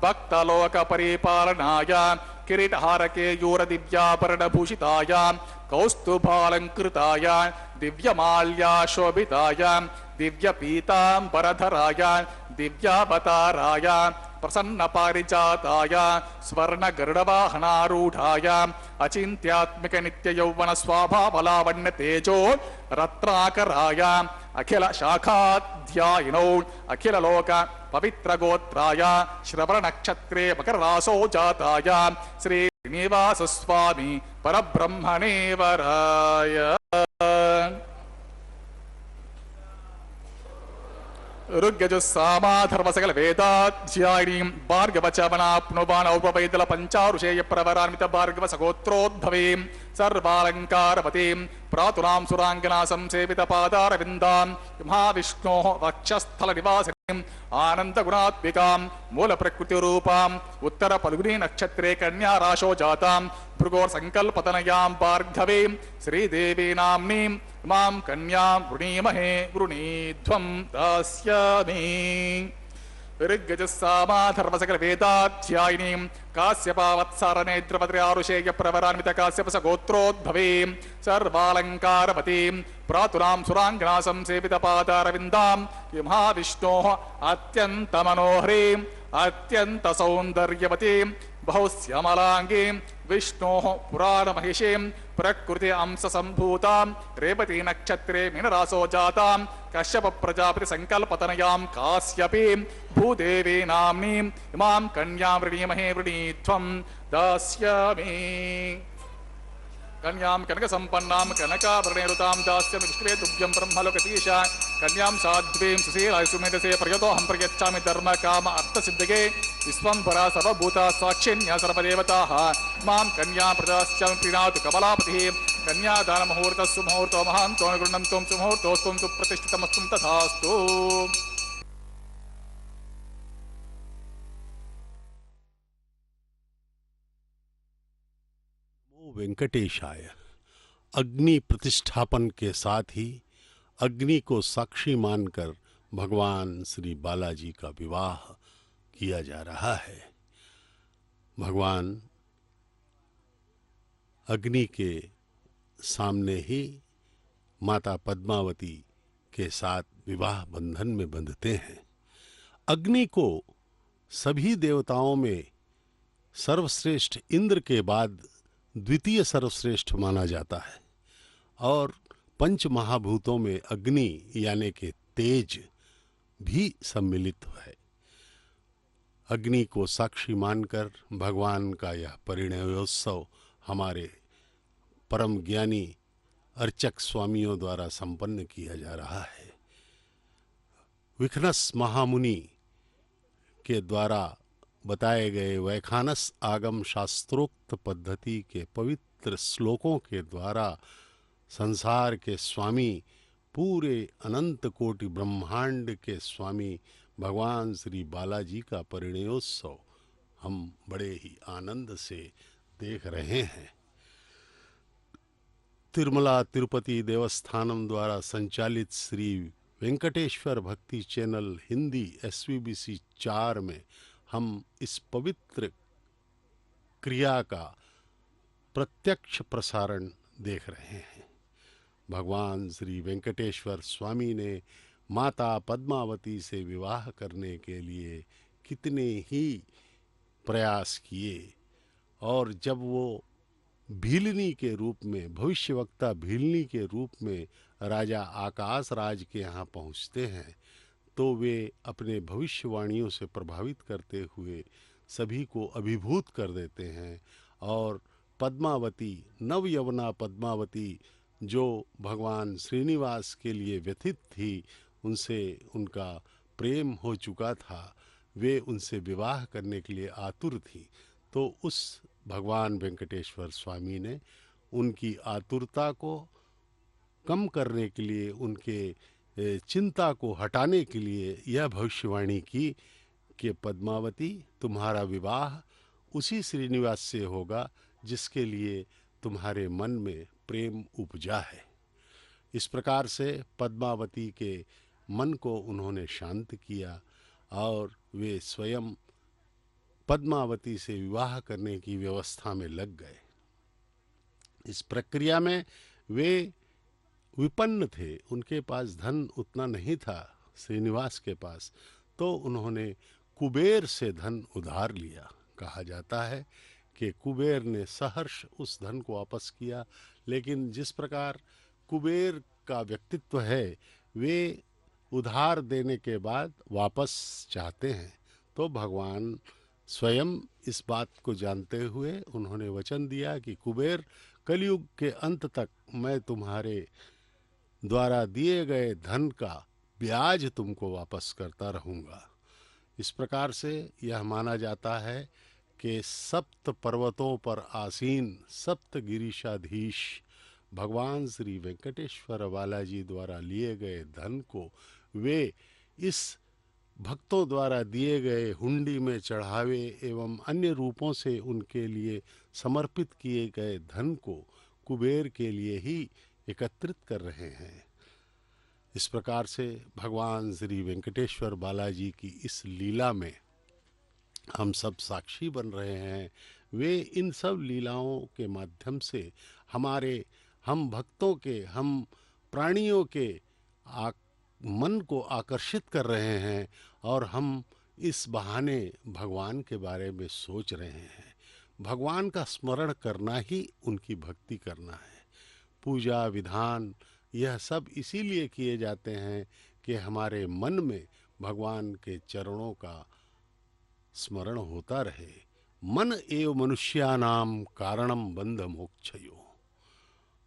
भक्तलोकपरिपालनाय किरीटहारकेयूरदिव्याभरणभूषिताय कौस्तुभालङ्कृताय दिव्यमाल्याशोभिताय दिव्यपीताम्बरधराय दिव्यावताराय प्रसन्नपारिजाताय स्वर्णगरुडवाहनारूढाय अचिन्त्यात्मिक नित्ययौवन स्वाभावलावण्य तेजो रत्नाकराय अखिल शाखाध्यायिनौ अखिल लोक पवित्र गोत्राय श्रवण नक्षत्रे मकर रासो जाताय श्री श्रीनिवास स्वामी परब्रह्मणे वराय ऋग्यजुस्सामाधर्मसकल वेदाध्यायिनीं भार्गवचवनाप्नुवान् औपवैदल पञ्चारुषेय प्रवरान्वित भार्गव सगोत्रोद्भवीं सर्वालङ्कारवतीं प्रातुरां सुराङ्गना संसेवित पादारविन्दां महाविष्णोः वक्षस्थलनिवासिनीम् आनन्दगुणात्मिकां मूलप्रकृतिरूपाम् उत्तरफल्गुनी नक्षत्रे कन्या राशो जातां भृगोर्सङ्कल्पतनयां भार्गवीं श्रीदेवी नाम्नीं मां कन्यां वृणीमहे वृणीध्वं दास्यामि ऋग्यजुस्सामाधर्मसकल वेदाध्यायिनीं काश्यपावत्सारनेत्रपत्र्यारुषेय प्रवरान्वित काश्यपस गोत्रोद्भवीं सर्वालङ्कारवतीं प्रातुरां सुराङ्गना संसेवित पादारविन्दां महाविष्णोः अत्यन्तमनोहरीम् अत्यन्तसौन्दर्यवतीं बहुश्यामलाङ्गीं विष्णोः पुराणमहिषीं प्रकृति अंशसम्भूतां रेवती नक्षत्रे मीनरासो जातां कश्यप प्रजापति संकल्पतनयां काश्यपीं भूदेवी नाम्नीं इमां कन्यां वृणीमहे वृणीध्वं दास्यामि कन्यां कनकसम्पन्नां कनकाभरणेरुतां दास्यामि विष्णवे तुभ्यं ब्रह्मलोकतीशा कन्यां साध्वीं सुशीलाय सुमेधसे प्रयतोऽहं प्रयच्छामि धर्मकाम अर्थसिद्धये विश्वम्भरा सर्वभूता साक्षिण्या सर्वदेवताः मां कन्यां प्रदास्यामि प्रीणातु कमलापतिः कन्यादानमुहूर्तः सुमुहूर्तो महान्तो अनुगृह्णन्तं सुमुहूर्तोऽस्तु सुप्रतिष्ठितमस्तु तथास्तु वेंकटेशाय। अग्नि प्रतिष्ठापन के साथ ही अग्नि को साक्षी मानकर भगवान श्री बालाजी का विवाह किया जा रहा है। भगवान अग्नि के सामने ही माता पद्मावती के साथ विवाह बंधन में बंधते हैं। अग्नि को सभी देवताओं में सर्वश्रेष्ठ इंद्र के बाद द्वितीय सर्वश्रेष्ठ माना जाता है और पंच महाभूतों में अग्नि यानी कि तेज भी सम्मिलित है। अग्नि को साक्षी मानकर भगवान का यह परिणयोत्सव हमारे परम ज्ञानी अर्चक स्वामियों द्वारा संपन्न किया जा रहा है। विखनस महामुनि के द्वारा बताए गए वैखानस आगम शास्त्रोक्त पद्धति के पवित्र श्लोकों के द्वारा संसार के स्वामी, पूरे अनंत कोटि ब्रह्मांड के स्वामी भगवान श्री बालाजी का परिणयोत्सव हम बड़े ही आनंद से देख रहे हैं। तिरुमला तिरुपति देवस्थानम द्वारा संचालित श्री वेंकटेश्वर भक्ति चैनल हिंदी SVBC 4 में हम इस पवित्र क्रिया का प्रत्यक्ष प्रसारण देख रहे हैं। भगवान श्री वेंकटेश्वर स्वामी ने माता पद्मावती से विवाह करने के लिए कितने ही प्रयास किए और जब वो भीलनी के रूप में, भविष्यवक्ता भीलनी के रूप में राजा आकाश राज के यहाँ पहुँचते हैं तो वे अपने भविष्यवाणियों से प्रभावित करते हुए सभी को अभिभूत कर देते हैं और पद्मावती, नवयवना पद्मावती जो भगवान श्रीनिवास के लिए व्यथित थी, उनसे उनका प्रेम हो चुका था, वे उनसे विवाह करने के लिए आतुर थी। तो उस भगवान वेंकटेश्वर स्वामी ने उनकी आतुरता को कम करने के लिए, उनके चिंता को हटाने के लिए यह भविष्यवाणी की कि पद्मावती, तुम्हारा विवाह उसी श्रीनिवास से होगा जिसके लिए तुम्हारे मन में प्रेम उपजा है। इस प्रकार से पद्मावती के मन को उन्होंने शांत किया और वे स्वयं पद्मावती से विवाह करने की व्यवस्था में लग गए। इस प्रक्रिया में वे विपन्न थे, उनके पास धन उतना नहीं था श्रीनिवास के पास, तो उन्होंने कुबेर से धन उधार लिया। कहा जाता है कि कुबेर ने सहर्ष उस धन को वापस किया, लेकिन जिस प्रकार कुबेर का व्यक्तित्व है, वे उधार देने के बाद वापस चाहते हैं, तो भगवान स्वयं इस बात को जानते हुए उन्होंने वचन दिया कि कुबेर, कलयुग के अंत तक मैं तुम्हारे द्वारा दिए गए धन का ब्याज तुमको वापस करता रहूँगा। इस प्रकार से यह माना जाता है कि सप्त पर्वतों पर आसीन सप्त गिरीशाधीश भगवान श्री वेंकटेश्वर बालाजी द्वारा लिए गए धन को वे इस भक्तों द्वारा दिए गए हुंडी में चढ़ावे एवं अन्य रूपों से उनके लिए समर्पित किए गए धन को कुबेर के लिए ही एकत्रित कर रहे हैं। इस प्रकार से भगवान श्री वेंकटेश्वर बालाजी की इस लीला में हम सब साक्षी बन रहे हैं। वे इन सब लीलाओं के माध्यम से हम भक्तों के, हम प्राणियों के मन को आकर्षित कर रहे हैं और हम इस बहाने भगवान के बारे में सोच रहे हैं। भगवान का स्मरण करना ही उनकी भक्ति करना है। पूजा विधान यह सब इसीलिए किए जाते हैं कि हमारे मन में भगवान के चरणों का स्मरण होता रहे। मन एव मनुष्यानाम कारणम बंध मोक्षयो।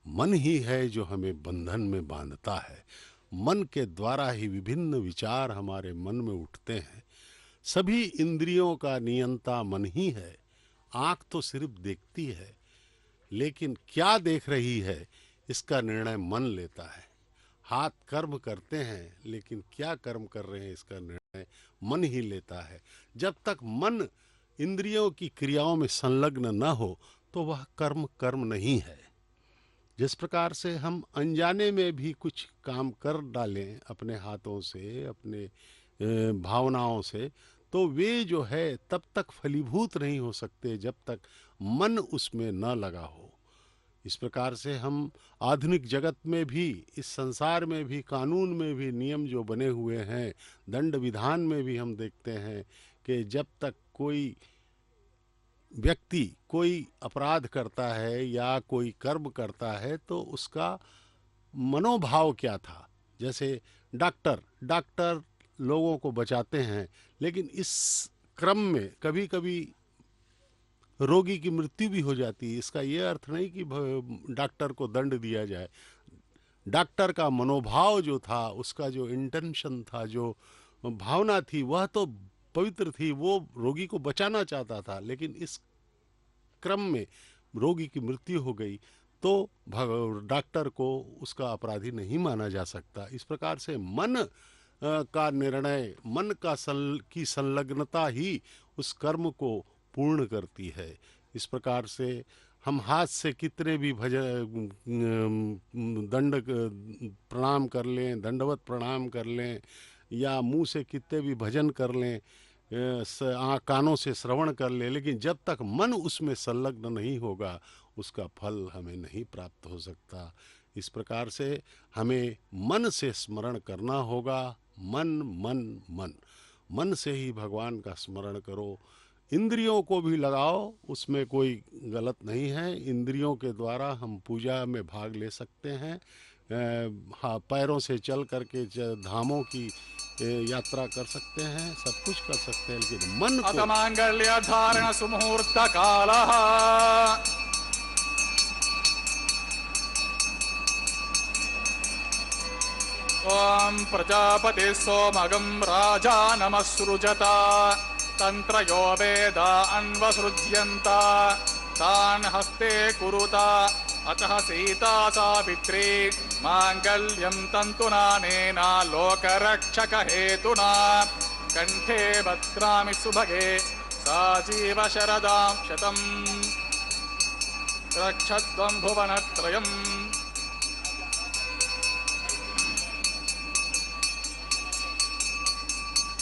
मन ही है जो हमें बंधन में बांधता है। मन के द्वारा ही विभिन्न विचार हमारे मन में उठते हैं। सभी इंद्रियों का नियंता मन ही है। आँख तो सिर्फ देखती है, लेकिन क्या देख रही है इसका निर्णय मन लेता है। हाथ कर्म करते हैं, लेकिन क्या कर्म कर रहे हैं इसका निर्णय मन ही लेता है। जब तक मन इंद्रियों की क्रियाओं में संलग्न न हो तो वह कर्म नहीं है। जिस प्रकार से हम अनजाने में भी कुछ काम कर डालें अपने हाथों से, अपने भावनाओं से, तो वे जो है तब तक फलीभूत नहीं हो सकते जब तक मन उसमें न लगा हो। इस प्रकार से हम आधुनिक जगत में भी, इस संसार में भी, कानून में भी नियम जो बने हुए हैं, दंड विधान में भी हम देखते हैं कि जब तक कोई व्यक्ति कोई अपराध करता है या कोई कर्म करता है तो उसका मनोभाव क्या था। जैसे डॉक्टर लोगों को बचाते हैं, लेकिन इस क्रम में कभी कभी रोगी की मृत्यु भी हो जाती है। इसका ये अर्थ नहीं कि डॉक्टर को दंड दिया जाए। डॉक्टर का मनोभाव जो था, उसका जो इंटेंशन था, जो भावना थी, वह तो पवित्र थी। वो रोगी को बचाना चाहता था, लेकिन इस क्रम में रोगी की मृत्यु हो गई तो डॉक्टर को उसका अपराधी नहीं माना जा सकता। इस प्रकार से मन का निर्णय, मन की संलग्नता ही उस कर्म को पूर्ण करती है। इस प्रकार से हम हाथ से कितने भी प्रणाम कर लें, दंडवत प्रणाम कर लें, या मुंह से कितने भी भजन कर लें, कानों से श्रवण कर ले, लेकिन जब तक मन उसमें संलग्न नहीं होगा उसका फल हमें नहीं प्राप्त हो सकता। इस प्रकार से हमें मन से स्मरण करना होगा। मन से ही भगवान का स्मरण करो। इंद्रियों को भी लगाओ, उसमें कोई गलत नहीं है। इंद्रियों के द्वारा हम पूजा में भाग ले सकते हैं। हाँ, पैरों से चल करके धामों की यात्रा कर सकते हैं, सब कुछ कर सकते हैं, लेकिन मन को अतमांगल्य धारण सुमुहूर्त कालः ओम प्रजापति सोमगं राजा नमस्सृजत तंत्रयो वेदा अन्वसृज्यन्त तान् हस्ते कुरुता अतः सीता सावित्री मांगल्यं तन्तुना नेना लोकरक्षक हेतुना कंठे भद्रामि सुभगे साजीव शरदां शतम् रक्षध्वं भुवनत्रयम्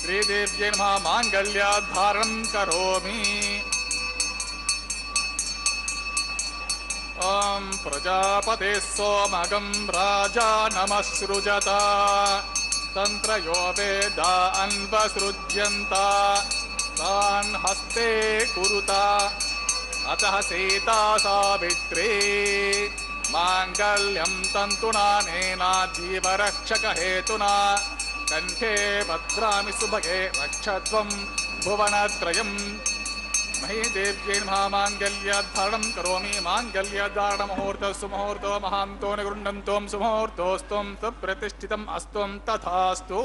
श्रीदेव्यै नमः माङ्गल्याधारणं करोमि ॐ प्रजापते सोमगं राजा नमस्सृजत तन्त्रयो वेदा अन्वसृज्यन्त तान् हस्ते कुरुता अतः सीता सावित्री माङ्गल्यं तन्तुना नेना जीवरक्षकहेतुना कंठे भद्रामि सुभगे रक्षध्वं भुवनत्रयम् महीदेव्यै नमः माङ्गल्याधारणं करोमि माङ्गल्याधारणमुहूर्तः सुमुहूर्तो महान्तो निगृह्णन्तो सुमुहूर्तोऽस्त्वं सुप्रतिष्ठितम् अस्त्वं तथास्तु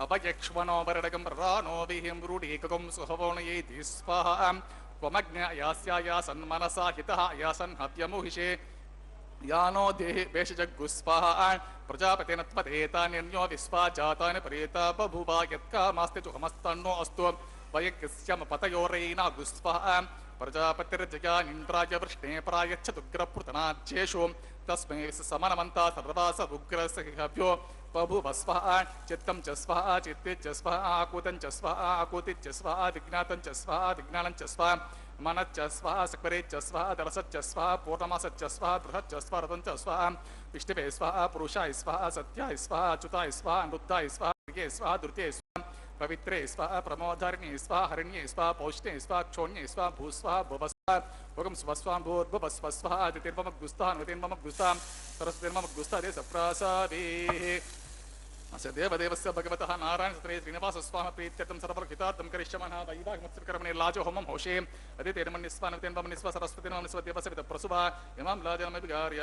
अवयक्ष्मनो वरडगं रानो विहिं रूढीकगं सुहवोणयेति स्वाहा त्वमग्न यास्यायासन्मनसा हितः यासन् हव्यमुहिषे यानो देहि वेषजग्गुस्वाहा प्रजापतेन त्वदेतान्यो विश्वा जातानि परेता बभूवा यत्कामास्ति चुहमस्तन्नो अस्तु वयक्स्यम पतयोरैना गुस्वाहा प्रजापतिर्जयानिन्द्राय वृष्णे प्रायच्छदुग्रपृतनाज्येषु तस्मै समनमन्ता सर्वास उग्रसहव्यो बभूवस्वाहा चित्तं च स्वाहा चित्ते च स्वाहा आकूतं च स्वाहा आकूति च स्वाहा विज्ञातं च स्वाहा विज्ञानं च स्वाहा मनच्च स्वाहा सक्वरे च स्वाहा दरसच्च स्वाहा पूर्णमासच्च स्वाहा बृहच्च स्वाहा रतं च स्वाहा विष्णवे स्वाहा पुरुषाय स्वाहा सत्याय स्वाहा अच्युताय स्वाहा अमृताय स्वाहा दुर्गे स्वाहा दुर्ते स्वाहा पवित्रे स्वाहा प्रमोदारिणे स्वाहा हरिण्ये स्वाहा पौष्णे स्वाहा क्षोण्ये स्वाहा भूस्वाहा भुवस्वाहा भुगं स्वस्वाहा भूर्भुवस्व स्वाहा आदितिर्ममग्गुस्ताः नृतिर्ममग्गुस्ताः सरस्वतीर्ममग्गुस्ताः दे सप्रासावेः अस्य देवदेवस्य भगवतः नारायणसुते श्रीनिवासस्वामी प्रीत्यर्थं सर्वहितार्थं करिष्यामः वैवाहिकमत्सरकर्मणे लाजो होमं होषे अदितिर्मन्यस्वा नृतिर्मन्यस्वा सरस्वतीर्मन्यस्वा देवस्य विदप्रसुभा इमां लाजनमभिगार्य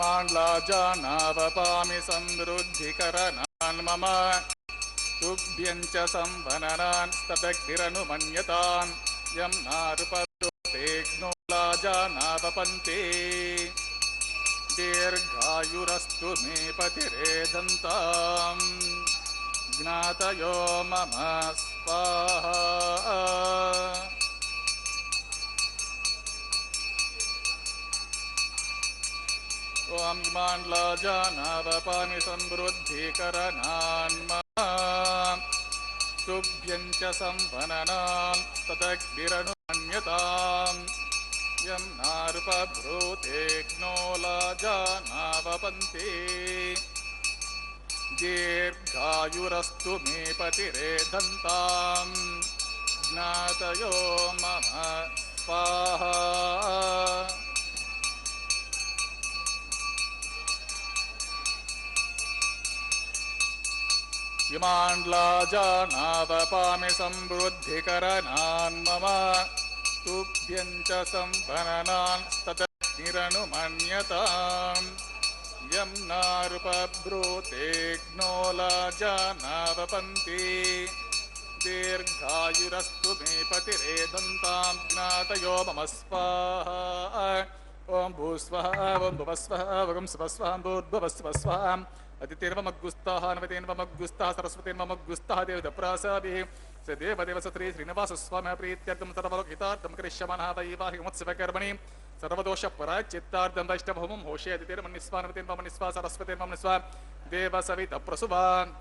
माण्लाजानावपामि समृद्धिकरणान् मम तुभ्यं च संवननान् स्तदग्निरनुमन्यताम् यं नारुपतेऽग्नोलाजानावपन्ते दीर्घायुरस्तु मे पतिरेधन्ताम् ज्ञातयो मम स्वाहा ॐ माण्लाजानावपामि समृद्धिकरणान् मम तुभ्यं च संवननान् तदग्निरनुमन्यताम् यं नारुपभ्रूतेऽग्नोलाजानावपन्ते दीर्घायुरस्तु मे पतिरेधन्ताम् ज्ञातयो मम स्वाहा इमाण्लाजानावपामि समृद्धिकरणान् मम तुभ्यं च संवननान् तदग्निरनुमन्यताम् यं नारुपभ्रूतेऽग्नोलाजानावपन्ते दीर्घायुरस्तु मे पतिरेधन्ताम् ज्ञातयो मम स्वाहा ॐ भूस्वः ॐ भुवस्वः ॐ स्वस्वः भूर्भुवस्वः अतिथिर्वमग्गुस्ताः नवतेन्वमग्गुस्ताः सरस्वतीन्वमग्गुस्ताः देवदप्रासाभिः स देवदेव सत्री श्रीनिवासस्वामिः प्रीत्यर्थं सर्वलोकितार्थं करिष्यमाणः वैवाहिकमुत्सवकर्मणि सर्वदोषपराचित्तार्थं वैष्णवहोमं होषे अतिथिर्मन्निस्वा नवतेन्वमन्निस्वा सरस्वतीन्वमन्निस्वा देवसवितप्रसुवान्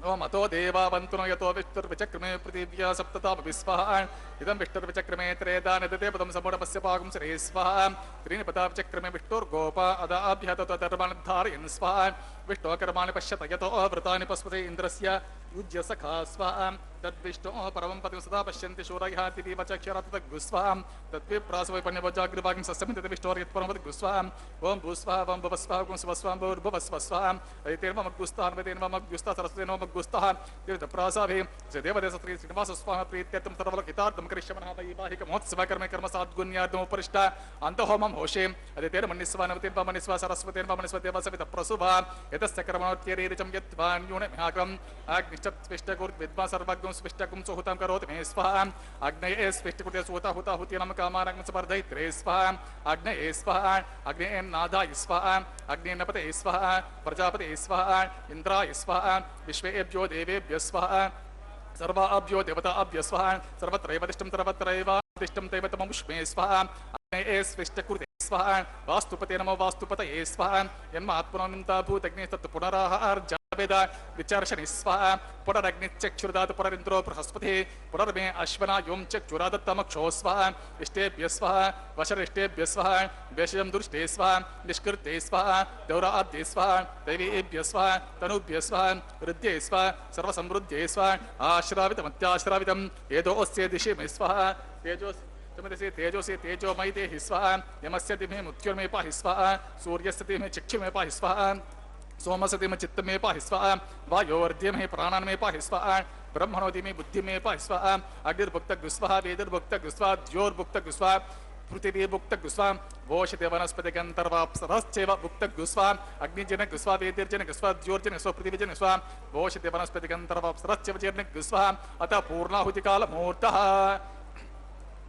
ओम अतो देवावन्तु यतो विष्णुर्विचक्रमे पृथिव्या सप्ततामपि स्वाहा इदं विष्णुर्विचक्रमे त्रेधा नदते पदं समूढमस्य पाकं श्री स्वाहा त्रीणि पदाविचक्रमे विष्णुर्गोपा अदाभ्यः तत्तर्माणि धारयन् स्वाहा विष्णोकर्माणि पश्यत यतो व्रतानि पस्पते इन्द्रस्य युज्य सखा स्वाहा तद्विष्णोः परमं पदं सदा पश्यन्ति शूरयः तिथिव चक्षरातद्गु स्वाहा तद्विप्रासवैपण्यवजाग्रभागं सस्यमिति तद्विष्णोर्यत्परमवद्गु स्वाहा ॐ भूस्वाहा ॐ भुवस्वाहा ॐ स्वस्वाहा भूर्भुवस्वः स्वाहा अदितेर्ममग्गुस्ताः नवतेर्ममग्गुस्ताः सरस्वतेर्ममग्गुस्ताः देवदप्रासाभिः श्रीदेवदेवसत्री श्रीनिवासस्वामिः प्रीत्यर्थं सर्वलोकितार्थं करिष्यमाणः वैवाहिकमहोत्सवकर्मे कर्मसाद्गुण्यार्धमुपरिष्टा अन्तहोमं होषे अदितेर्मन्निस्वा नवतेर्ममन्निस्वा सरस्वतेर्ममन्निस्वा देवसवितप्रसुभा यतस्य कर्मणोत्यरीरिचं यद्वान्यूनमिहाग्रम् अग्निश्चत्विष्टकुर्विद्वा सर्वज्ञं स्विष्टकुं सुहुतं करोति मे स्वाहा अग्नये स्विष्टकुटे सुहुता हुताहुतीनां कामानां स्पर्धयित्रे स्वाहा अग्नये स्वाहा अग्नेयन्नादाय स्वाहा अग्नेयनपतये स्वाहा प्रजापतये स्वाहा इन्द्राय स्वाहा विश्वेभ्यो देवेभ्यः स्वाहा सर्वाभ्यो देवताभ्यः स्वाहा सर्वत्रैवतिष्ठं सर्वत्रैवातिष्ठं दैवतममुष्मे स्वाहा अग्नये स्विष्टकुटे स्वाहा वास्तुपते नमो वास्तुपतये स्वाहा यन्मात्मनोऽनन्ता भूतग्निस्तत् पुनराहार्जावेद विचर्षणि स्वाहा पुनरग्निश्चक्षुर्दात् पुनरिन्द्रो बृहस्पतिः पुनर्मे अश्वना यों चक्षुरादत्तमक्षो स्वाहा इष्टेभ्यः स्वाहा वशरिष्टेभ्यः स्वाहा वेषजं दुष्टे स्वाहा निष्कृते स्वाहा दौराद्ये स्वाहा दैवेभ्यः स्वाहा तनुभ्यः स्वाहा हृद्ये स्वाहा सर्वसमृद्ध्ये स्वाहा आश्रावितमत्याश्रावितं येदोऽस्य दिशि मे स्वाहा तेजोसे तेजोसे तेजोमयि देहि स्वाहा यमस्य दिमे मृत्युर्मे पाहि स्वाहा सूर्यस्य दिमे चक्षुर्मे पाहि स्वाहा सोमस्य दिमे चित्तमे पाहि स्वाहा वायोर्दिमे प्राणान्मे पाहि स्वाहा ब्रह्मणो दिमे बुद्धिमे पाहि स्वाहा अग्निर्भुक्तग् स्वाहा वेदिर्भुक्तग् स्वाहा द्योर्भुक्तग् स्वाहा पृथिवीर्भुक्तग् स्वाहा वोषते वनस्पतिगन्धर्वाप्सरश्चैव भुक्तग् स्वाहा अग्निजनग् स्वाहा वेदिर्जनग् स्वाहा द्योर्जनग् स्वाहा पृथिवीजनग् स्वाहा वोषते वनस्पतिगन्धर्वाप्सरश्चैव जीर्णग् स्वाहा अतः पूर्णाहुतिकालमुहूर्तः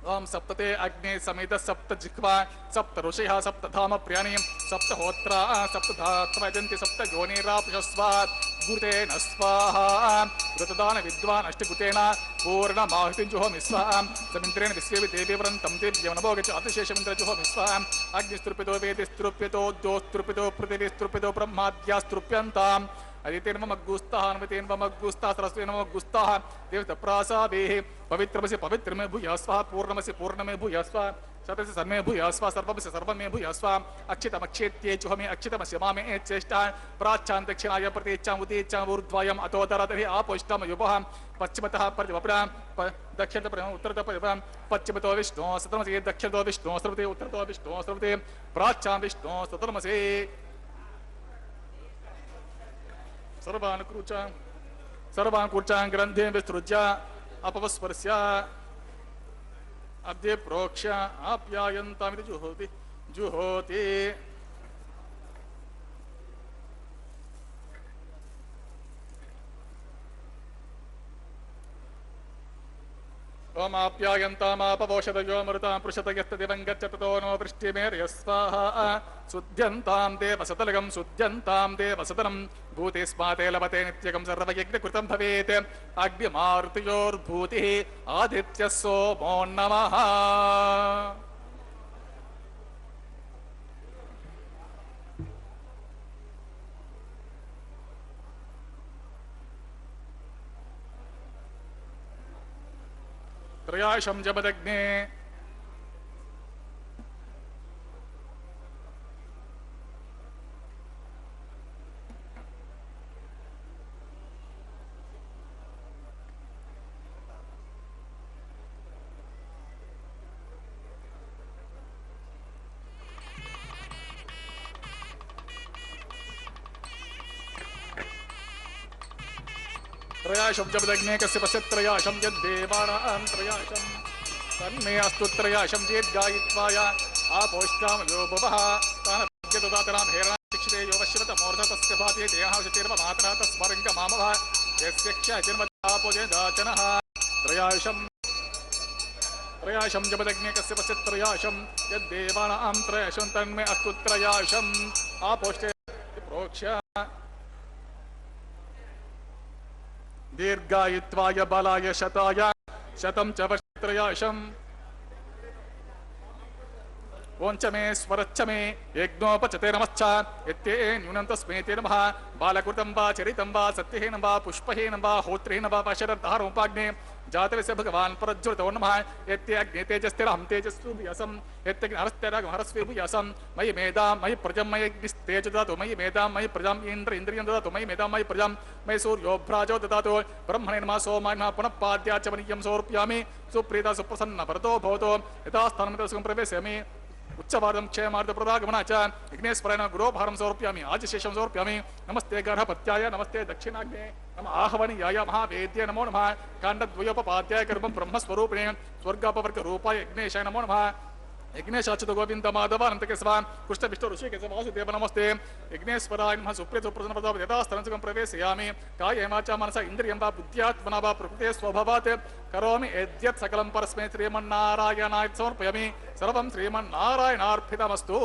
ओम सप्तते अग्ने समेत सप्त जिह्वा सप्त ऋषयः सप्त धाम प्रियाणि सप्त होत्रा सप्त धात्वयन्ति सप्त योनिरापशस्वात् गुरुतेन स्वाहा ऋतदान विद्वान् अष्टगुतेन पूर्णमाहुतिं जुहोमि स्वाहा समिन्द्रेण विश्वे देवे व्रन्तं दिव्यं नभोगच अतिशेषमिन्द्र जुहोमि स्वाहा अग्निस्तृप्यतो वेदिस्तृप्यतो द्योस्तृप्यतो पृथिवीस्तृप्यतो ब्रह्माद्यास्तृप्यन्ताम् अदितेर्ममग्गुस्ताः नवतेर्ममग्गुस्ताः सरस्वतीर्ममग्गुस्ताः देवतप्रासाभिः पवित्रमसि पवित्रमे भूयः स्वाहा पूर्णमसि पूर्णमे भूयः स्वाहा शतस्य सर्वे भूयः स्वाहा सर्वमसि सर्वमे भूयः स्वाहा अक्षितमक्षेत्ये जुहोमि अक्षितमस्य मामे चेष्टा प्राच्छां दक्षिणाय प्रतीच्छां उदीच्छां ऊर्ध्वायम् अतोदरदभिः आपोष्टां युवः पश्चिमतः प्रतिवपरां दक्षिणतः उत्तरतः पश्चिमतो विष्णुः सतमसि दक्षिणतो विष्णुः सर्वते उत्तरतो विष्णुः सर्वते प्राच्छां विष्णुः सतमसि सर्वान् कूर्चां ग्रन्थे विस्तृज्य अपवस्पर्श्य अब्धे प्रोक्ष्य आप्यायन्तामिति जुहोति ओम आप्यायन्तामापवोषधयो मृतां पृषत यस्तदिवं गच्छतो नो वृष्टिमेर्य स्वाहा शुद्ध्यन्तां देवसतलगं शुद्ध्यन्तां देवसदनं भूते स्माते लभते नित्यगं सर्वयज्ञकृतं भवेत् अग्निमारुतयोर्भूतिः आदित्यः सोमो नमः त्रयाशं जपदग्ने त्रयाशं जपदग्ने कस्य पश्य त्रयाशं यद्देवानां त्रयाशं तन्मे अस्तु त्रयाशं दीर्घायित्वाय आपोष्टामयो भवः तानभ्यददातनां हेराशिक्षिते यो वश्यवतमूर्धतस्य भाति देहांशतिर्वमात्रा तस्मरङ्गमामवः यस्य क्षयतिर्मदापोजेदाचनः त्रयाशं जपदग्ने कस्य पश्य त्रयाशं यद्देवानां त्रयाशं तन्मे अस्तु त्रयाशम् आपोष्टे प्रोक्ष्य दीर्घायित्वाय बलाय शताय शतं च वत्रयाशम् ओंच मे स्वरच्च मे यज्ञोपचते नमश्च यत्ते न्यूनं तस्मेते नमः बालकृतं वा चरितं वा सत्यहीनं वा पुष्पहीनं वा होत्रहीनं वा शरद्धारोपाग्ने जातवेस्य भगवान् परज्ज्वलितो नमः यत्ते अग्ने तेजस्तेरहं तेजस्सूर्यसं यत्ते हरस्तेरहरस्वे भूयसं मयि मेधां मयि प्रजं मयि अग्निस्तेज ददातु मयि मेधां मयि प्रजां इन्द्रियं ददातु मयि मेधां मयि प्रजां मयि सूर्योभ्राजो ददातु ब्रह्मणे नमः सोमाय नमः पुनः पाद्याचमनीयं समर्पयामि सुप्रीता सुप्रसन्न भरतो भवतो यथा स्थानमिदं प्रवेशयामि उच्चवादं क्षयमार्द प्रदागमना च विघ्नेश्वराय गुरोभारं समर्पयामि आजशेषं समर्पयामि नमस्ते गर्भपत्याय नमस्ते दक्षिणाग्ने नमः आहवनीयाय महावेद्य नमो नमः काण्डद्वयोपपाद्याय गर्भं ब्रह्मस्वरूपिणे स्वर्गापवर्गरूपाय यज्ञेशाय नमो नमः यज्ञेशाच्युत गोविन्द माधव अनन्तकेशव कृष्ण विष्णु ऋषिकेश वासुदेव नमस्ते यज्ञेश्वराय नमः सुप्रिय सुप्रसन्न प्रताप यथास्थानं प्रवेशयामि कायेन वाचा मनसा इन्द्रियं वा बुद्ध्यात्मना वा प्रकृते स्वभावात् करोमि यद्यत् सकलं परस्मै श्रीमन्नारायणाय समर्पयामि सर्वं श्रीमन्नारायणार्पितमस्तु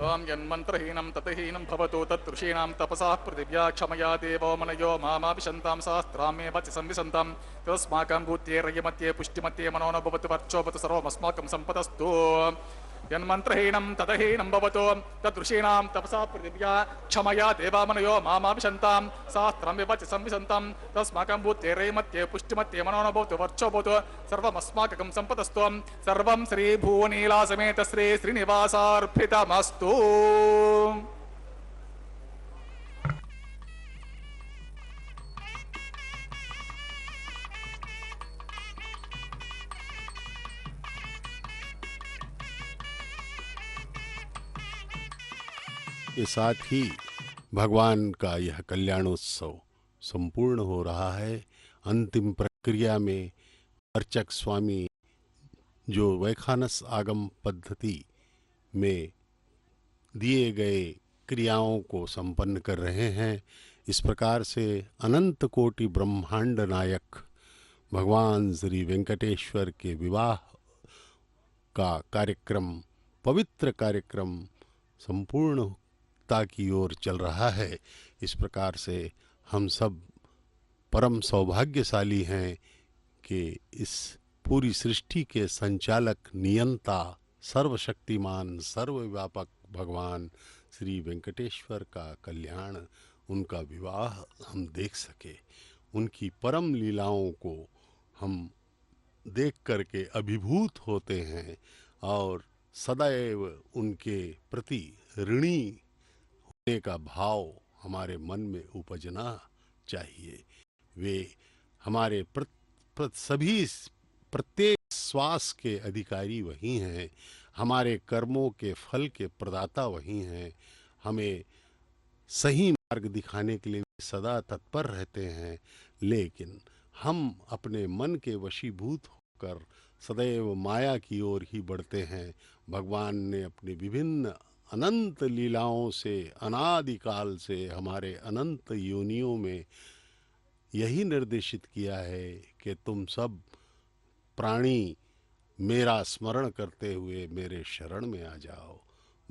ओम यन्मन्त्रहीनं ततहीनं भवतु तत्ऋषीणां तपसः पृथिव्या क्षमया देवो मनयो मामाभिशन्तां सहस्रां मे वचि संविशन्तां तस्माकं भूत्ये रयमध्ये पुष्टिमध्ये मनो न भवतु वर्चोभवतु सर्वमस्माकं सम्पदस्तु यन्मन्त्रहीनं ततहीनं भवतु तदृशीणां तपसा पृथिव्या क्षमया देवामनयो मामाभिशन्तां सहस्रं विवच संविशन्तां तस्माकं भूतेरैमध्ये पुष्टिमध्ये मनो न भवतु वर्चो भवतु सर्वमस्माकं सम्पदस्तु सर्वं श्रीभुवनीलासमेत श्री श्रीनिवासार्पितमस्तु के साथ ही भगवान का यह कल्याणोत्सव संपूर्ण हो रहा है। अंतिम प्रक्रिया में अर्चक स्वामी जो वैखानस आगम पद्धति में दिए गए क्रियाओं को संपन्न कर रहे हैं। इस प्रकार से अनंत कोटि ब्रह्मांड नायक भगवान श्री वेंकटेश्वर के विवाह का कार्यक्रम, पवित्र कार्यक्रम संपूर्णता की ओर चल रहा है। इस प्रकार से हम सब परम सौभाग्यशाली हैं कि इस पूरी सृष्टि के संचालक, नियंता, सर्वशक्तिमान, सर्वव्यापक भगवान श्री वेंकटेश्वर का कल्याण, उनका विवाह हम देख सके। उनकी परम लीलाओं को हम देख करके अभिभूत होते हैं और सदैव उनके प्रति ऋणी होने का भाव हमारे मन में उपजना चाहिए। वे हमारे सभी प्रत्येक श्वास के अधिकारी वही हैं, हमारे कर्मों के फल के प्रदाता वही हैं। हमें सही मार्ग दिखाने के लिए सदा तत्पर रहते हैं, लेकिन हम अपने मन के वशीभूत होकर सदैव माया की ओर ही बढ़ते हैं। भगवान ने अपनी विभिन्न अनंत लीलाओं से, अनादिकाल से हमारे अनंत योनियों में यही निर्देशित किया है कि तुम सब प्राणी मेरा स्मरण करते हुए मेरे शरण में आ जाओ।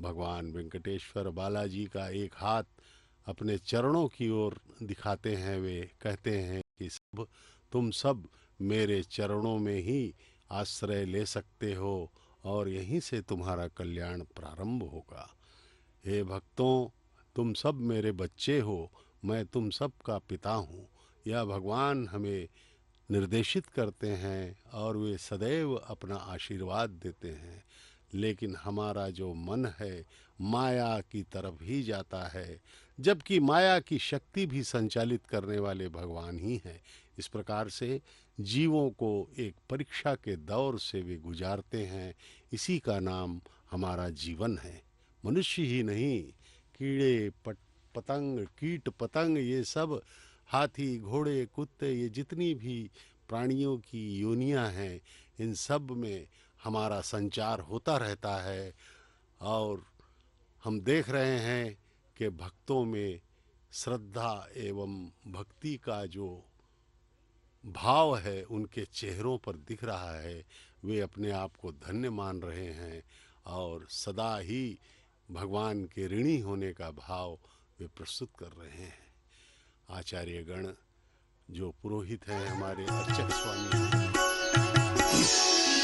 भगवान वेंकटेश्वर बालाजी का एक हाथ अपने चरणों की ओर दिखाते हैं। वे कहते हैं कि तुम सब मेरे चरणों में ही आश्रय ले सकते हो और यहीं से तुम्हारा कल्याण प्रारंभ होगा। हे भक्तों, तुम सब मेरे बच्चे हो, मैं तुम सब का पिता हूँ। यह भगवान हमें निर्देशित करते हैं और वे सदैव अपना आशीर्वाद देते हैं। लेकिन हमारा जो मन है माया की तरफ ही जाता है, जबकि माया की शक्ति भी संचालित करने वाले भगवान ही हैं। इस प्रकार से जीवों को एक परीक्षा के दौर से वे गुजारते हैं। इसी का नाम हमारा जीवन है। मनुष्य ही नहीं, कीड़े पतंग, कीट पतंग, ये सब, हाथी, घोड़े, कुत्ते, ये जितनी भी प्राणियों की योनियां हैं, इन सब में हमारा संचार होता रहता है। और हम देख रहे हैं कि भक्तों में श्रद्धा एवं भक्ति का जो भाव है उनके चेहरों पर दिख रहा है। वे अपने आप को धन्य मान रहे हैं और सदा ही भगवान के ऋणी होने का भाव वे प्रस्तुत कर रहे हैं। आचार्यगण जो पुरोहित हैं, हमारे अर्चक स्वामी,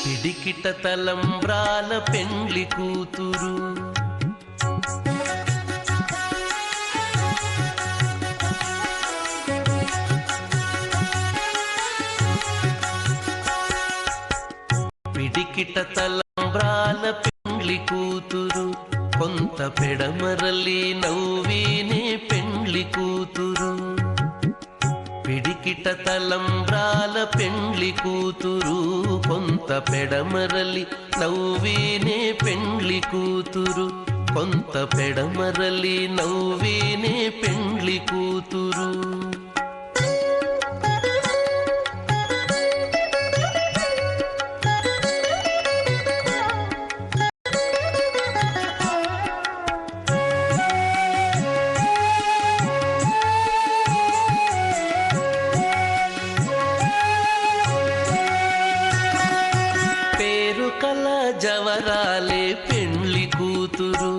పిడికిట తలంబ్రాల పెండ్లి కూతురు పిడికిట తలంబ్రాల పెండ్లి కూతురు కొంత పెడమరలి నవ్వినే పెండ్లి కూతురు పిడికిట తలంబ్రాల పెండ్లి కూతురు కొంత పెడమరలి నవ్వినే పెండ్లి కూతురు కొంత పెడమరలి నవ్వినే పెండ్లి కూతురు జవరాలే పెండ్లి కూతురు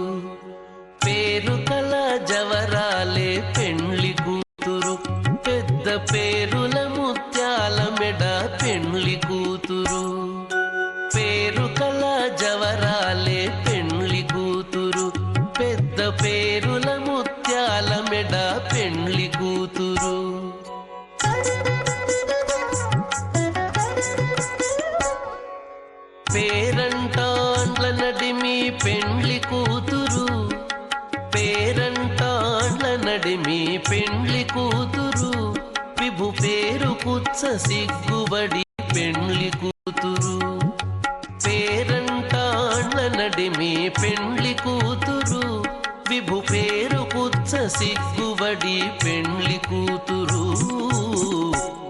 పేరు కల జవరాలే పెండ్లి కూతురు పెద్ద పేరుల ముత్యాల మెడ పెండ్లి కూతురు పేరు కల జవరాలే పెండ్లి కూతురు పెద్ద పేరుల ముత్యాల మెడ పెండ్లి కూతురు పేరంటాండ్ల నడిమి పెండ్లి కూతురు పేరంటాండ్ల నడిమి పెండ్లి కూతురు విభు పేరు కుచ్చ సిగ్గుబడి పెండ్లి కూతురు పేరంటాండ్ల నడిమి పెండ్లి కూతురు విభు పేరు కుచ్చ సిగ్గుబడి పెండ్లి కూతురు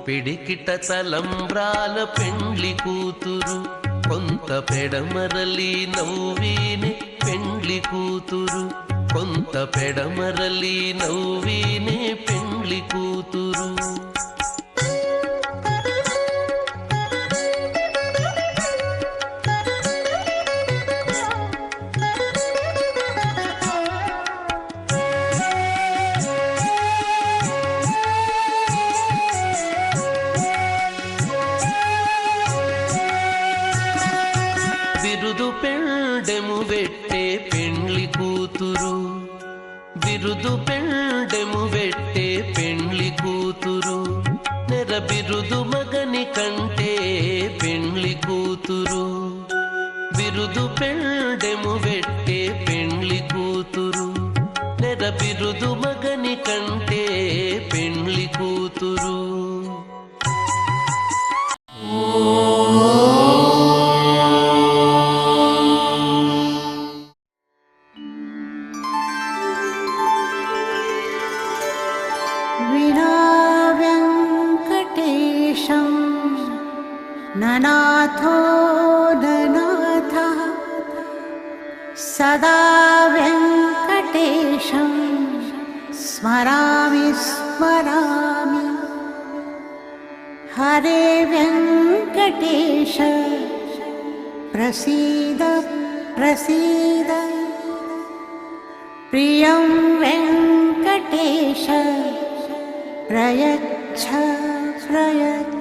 పిడికిట తలంబ్రాల పెండ్లి కూతురు కొంత పెడమరలి నవ్వినే పెండ్లి కూతురు కొంత పెడమరలి నవ్వినే పెండ్లి కూతురు బిరుదు పెండెము వెట్టే పెండ్లి కూతురు బిరుదు పెండెము వెట్టే పెండ్లి కూతురు నెర బిరుదు మగని కంటే పెండ్లి కూతురు బిరుదు పెండెము వెట్టే పెండ్లి కూతురు నెర బిరుదు మగని కంటే పెండ్లి కూతురు ननाथो ननाथः सदा वेङ्कटेशं स्मरामि स्मरामि हरे वेङ्कटेश प्रसीद प्रसीद प्रियं वेङ्कटेश प्रयच्छ प्रयच्छ